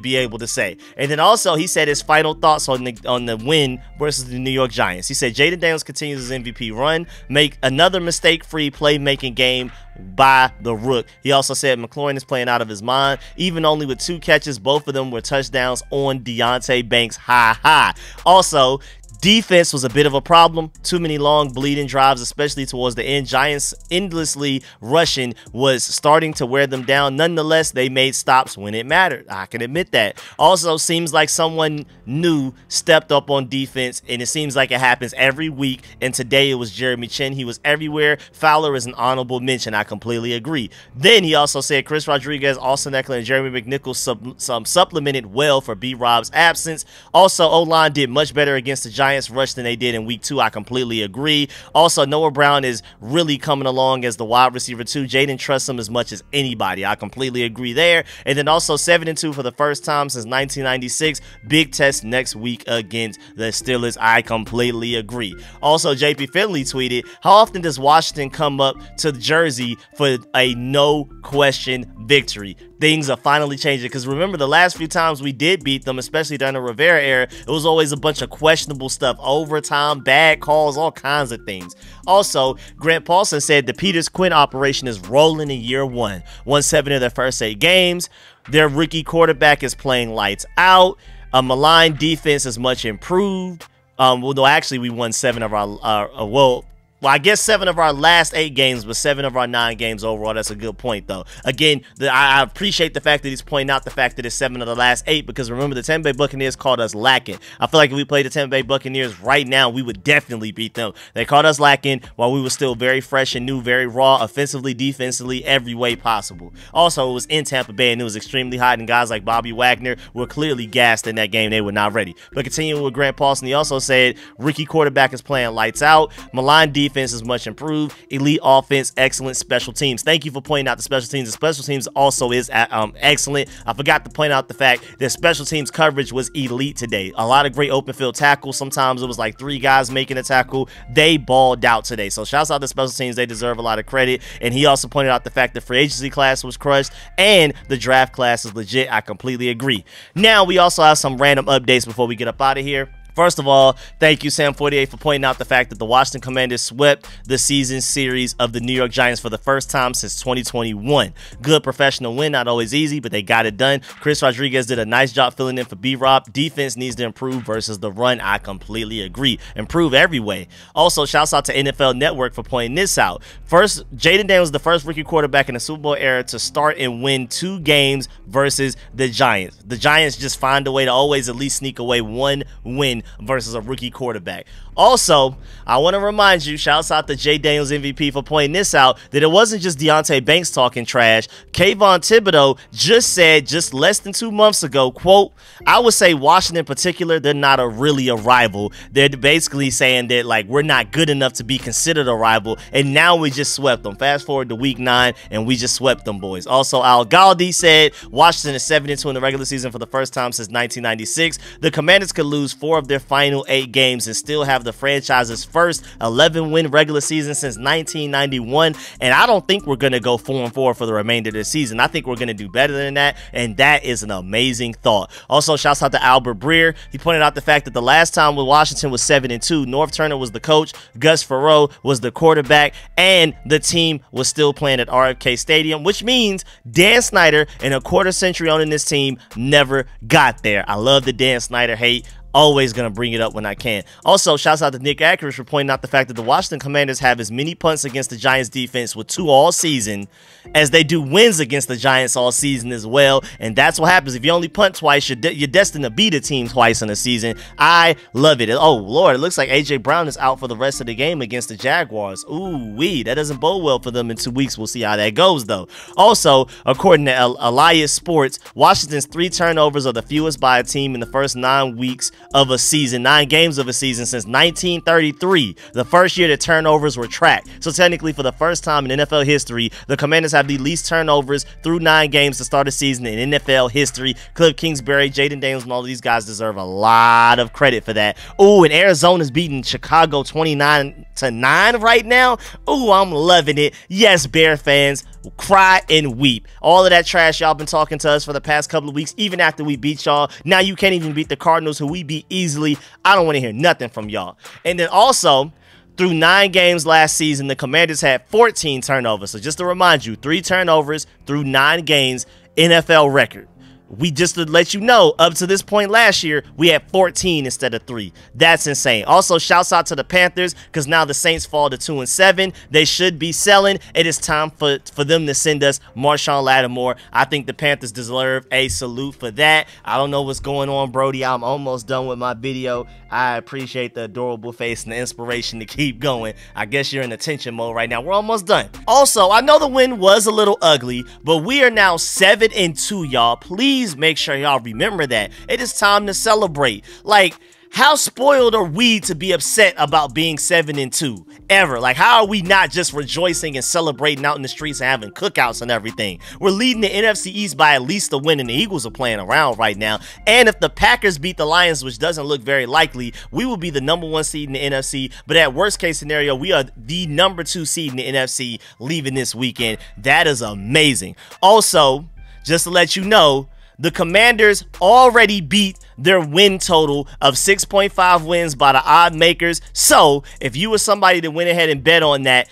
be able to say. And then also he said his final thoughts on the win versus the New York Giants. He said Jaden Daniels continues his MVP run, make another mistake-free playmaking game by the Rook. He also said McLaurin is playing out of his mind, even only with 2 catches. Both of them were touchdowns on Deonte Banks. Ha ha. Also, defense was a bit of a problem. Too many long bleeding drives, especially towards the end. Giants endlessly rushing was starting to wear them down. Nonetheless, they made stops when it mattered. I can admit that. Also, seems like someone new stepped up on defense, and it seems like it happens every week. And today it was Jeremy Chin. He was everywhere. Fowler is an honorable mention. I completely agree. Then he also said Chris Rodriguez, Austin Eckler, and Jeremy McNichols supplemented well for B-Rob's absence. Also, O-line did much better against the Giants rush than they did in week 2. I completely agree. Also, Noah Brown is really coming along as the wide receiver 2. Jaden trusts him as much as anybody. I completely agree there. And then also 7-2 for the first time since 1996. Big test next week against the Steelers. I completely agree. Also, JP Finley tweeted, how often does Washington come up to Jersey for a no question victory? Things are finally changing, because remember the last few times we did beat them, especially during the Rivera era, it was always a bunch of questionable stuff, overtime, bad calls, all kinds of things. Also, Grant Paulson said the Peters Quinn operation is rolling in year 1. Won 7 of their first 8 games. Their rookie quarterback is playing lights out. A maligned defense is much improved. Well, no, actually, we won 7 of our I guess 7 of our last 8 games, but 7 of our 9 games overall. That's a good point, though. Again, I appreciate the fact that he's pointing out the fact that it's 7 of the last 8, because remember, the Tampa Bay Buccaneers called us lacking. I feel like if we played the Tampa Bay Buccaneers right now, we would definitely beat them. They called us lacking while we were still very fresh and new, very raw, offensively, defensively, every way possible. Also, it was in Tampa Bay, and it was extremely hot, and guys like Bobby Wagner were clearly gassed in that game. They were not ready. But continuing with Grant Paulson, he also said rookie quarterback is playing lights out. Malign defense is much improved. Elite offense, excellent special teams. Thank you for pointing out the special teams. The special teams also is excellent. I forgot to point out the fact that special teams coverage was elite today. A lot of great open field tackles. Sometimes it was like 3 guys making a tackle. They balled out today. So shouts out to special teams. They deserve a lot of credit. And he also pointed out the fact the free agency class was crushed and the draft class is legit. I completely agree. Now we also have some random updates before we get up out of here. First of all, thank you, Sam48, for pointing out the fact that the Washington Commanders swept the season series of the New York Giants for the first time since 2021. Good professional win, not always easy, but they got it done. Chris Rodriguez did a nice job filling in for B-Rob. Defense needs to improve versus the run. I completely agree. Improve every way. Also, shouts out to NFL Network for pointing this out. First, Jaden Daniels was the first rookie quarterback in the Super Bowl era to start and win 2 games versus the Giants. The Giants just find a way to always at least sneak away 1 win versus a rookie quarterback. Also, I want to remind you, shouts out to Jay Daniels MVP for pointing this out, that it wasn't just Deonte Banks talking trash. Kayvon Thibodeau just said just less than 2 months ago, quote, I would say Washington in particular, they're not really a rival. They're basically saying that, like, we're not good enough to be considered a rival, and now we just swept them. Fast forward to week 9, and we just swept them, boys. Also, Al Galdi said Washington is 7-2 in the regular season for the first time since 1996. The Commanders could lose 4 of their final 8 games and still have the franchise's first 11-win regular season since 1991. And I don't think we're going to go 4-4 for the remainder of the season. I think we're going to do better than that, and that is an amazing thought. Also, shouts out to Albert Breer. He pointed out the fact that the last time when Washington was 7-2, Norv Turner was the coach, Gus Farrow was the quarterback, and the team was still playing at RFK Stadium, which means Dan Snyder and a quarter century owning this team never got there. I love the Dan Snyder hate. Always going to bring it up when I can. Also, shouts out to Nick Akers for pointing out the fact that the Washington Commanders have as many punts against the Giants defense with 2 all season as they do wins against the Giants all season as well. And that's what happens. If you only punt twice, you're destined to beat a team twice in a season. I love it. Oh, Lord, it looks like A.J. Brown is out for the rest of the game against the Jaguars. Ooh-wee, that doesn't bode well for them in 2 weeks. We'll see how that goes, though. Also, according to Elias Sports, Washington's 3 turnovers are the fewest by a team in the first 9 weeks of a season, 9 games of a season since 1933, the first year that turnovers were tracked. So technically, for the first time in NFL history, the Commanders have the least turnovers through 9 games to start a season in NFL history. Cliff Kingsbury, Jaden Daniels, and all of these guys deserve a lot of credit for that. Ooh, and Arizona's beating Chicago 29-9 right now. Ooh, I'm loving it. Yes, Bear fans, cry and weep. All of that trash y'all been talking to us for the past couple of weeks, even after we beat y'all. Now you can't even beat the Cardinals, who we beat easily. I don't want to hear nothing from y'all. And then also, through 9 games last season, the Commanders had 14 turnovers. So just to remind you, 3 turnovers through 9 games, NFL record. We just to let you know, up to this point last year, we had 14 instead of 3. That's insane. Also, shouts out to the Panthers, because now the Saints fall to 2-7. They should be selling. It is time for them to send us Marshawn Lattimore. I think the Panthers deserve a salute for that. I don't know what's going on, Brody. I'm almost done with my video. I appreciate the adorable face and the inspiration to keep going. I guess you're in attention mode right now. We're almost done. Also, I know the win was a little ugly, but we are now 7-2, y'all. Please make sure y'all remember that. It is time to celebrate. Like, how spoiled are we to be upset about being 7-2 ever? Like, how are we not just rejoicing and celebrating out in the streets and having cookouts and everything? We're leading the NFC East by at least a win, and the Eagles are playing around right now. And if the Packers beat the Lions, which doesn't look very likely, we will be the #1 seed in the NFC. But at worst case scenario, we are the #2 seed in the NFC leaving this weekend. That is amazing. Also, just to let you know, the Commanders already beat their win total of 6.5 wins by the odd makers. So if you were somebody that went ahead and bet on that,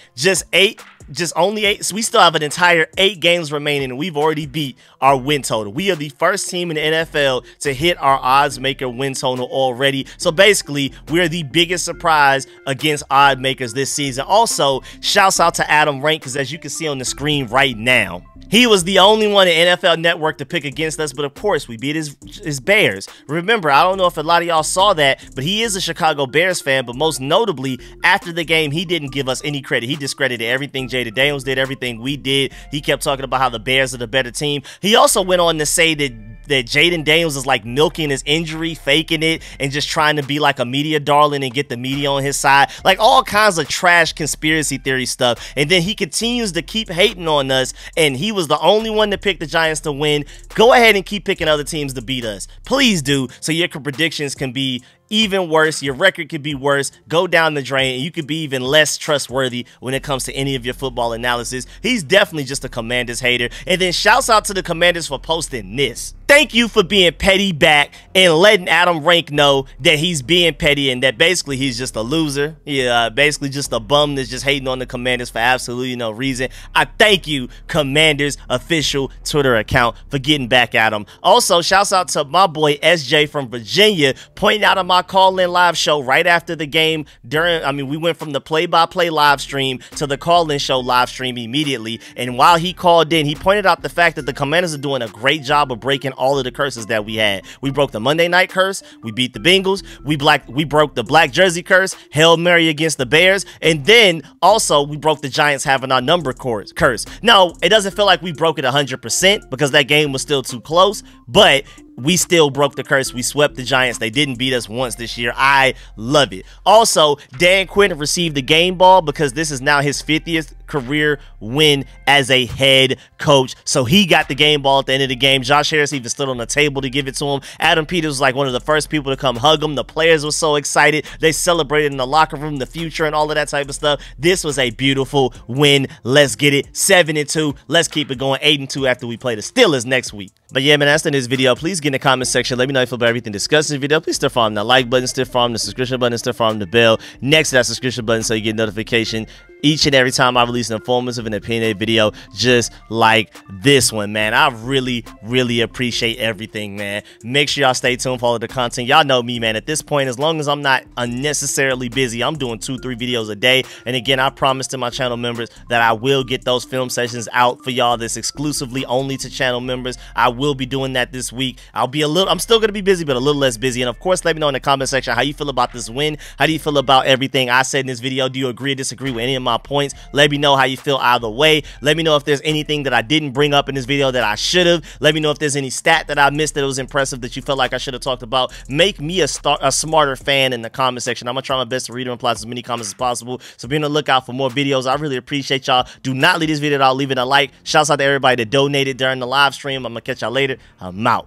only 8, so we still have an entire 8 games remaining, and we've already beat our win total. We are the first team in the NFL to hit our odds maker win total already. So basically, we're the biggest surprise against odd makers this season. Also, shouts out to Adam Rank, because as you can see on the screen right now, he was the only one in NFL Network to pick against us, but of course, we beat his Bears. Remember, I don't know if a lot of y'all saw that, but he is a Chicago Bears fan, but most notably, after the game, he didn't give us any credit. He discredited everything Jaden Daniels did, everything we did. He kept talking about how the Bears are the better team. He also went on to say that Jaden Daniels is like milking his injury, faking it, and just trying to be like a media darling and get the media on his side. Like all kinds of trash conspiracy theory stuff. And then he continues to keep hating on us, and he was the only one to pick the Giants to win. Go ahead and keep picking other teams to beat us. Please do, so your predictions can be even worse. Your record could be worse, go down the drain, and you could be even less trustworthy when it comes to any of your football analysis. He's definitely just a Commanders hater. And then shouts out to the Commanders for posting this. Thank you for being petty back and letting Adam Rank know that he's being petty and that basically he's just a loser. Yeah, basically just a bum that's just hating on the Commanders for absolutely no reason. I thank you, Commanders official Twitter account, for getting back at him. Also, shouts out to my boy SJ from Virginia, pointing out on my call-in live show right after the game. We went from the play-by-play live stream to the call-in show live stream immediately. And while he called in, he pointed out the fact that the Commanders are doing a great job of breaking all of the curses that we had. We broke the Monday night curse. We beat the Bengals. We broke the black jersey curse. Hail Mary against the Bears. And then also we broke the Giants having our number curse. Now, it doesn't feel like we broke it 100% because that game was still too close, but we still broke the curse. We swept the Giants. They didn't beat us once this year. I love it. Also, Dan Quinn received the game ball because this is now his 50th career win as a head coach. So he got the game ball at the end of the game. Josh Harris even stood on the table to give it to him. Adam Peters was like one of the first people to come hug him. The players were so excited. They celebrated in the locker room, the future and all of that type of stuff. This was a beautiful win. Let's get it. 7-2. Let's keep it going. 8-2 after we play the Steelers next week. But yeah, man, that's in this video. Please get in the comment section. Let me know how you feel about everything discussed in this video. Please still farm the like button, still farm the subscription button, still farm the bell next to that subscription button so you get notification each and every time I release an informative and opinionated video just like this one, man. I really, really appreciate everything, man. Make sure y'all stay tuned for all of the content. Y'all know me, man. At this point, as long as I'm not unnecessarily busy, I'm doing 2-3 videos a day. And again, I promise to my channel members that I will get those film sessions out for y'all that's exclusively only to channel members. I will be doing that this week. I'm still going to be busy, but a little less busy. And of course, let me know in the comment section how you feel about this win. How do you feel about everything I said in this video? Do you agree or disagree with any of my points? Let me know how you feel either way. Let me know if there's anything that I didn't bring up in this video that I should have. Let me know if there's any stat that I missed that was impressive that you felt like I should have talked about. Make me a smarter fan in the comment section. I'm gonna try my best to read and reply to as many comments as possible, so be on the lookout for more videos. I really appreciate y'all. Do not leave this video without leaving a like. Shouts out to everybody that donated during the live stream. I'm gonna catch y'all later. I'm out.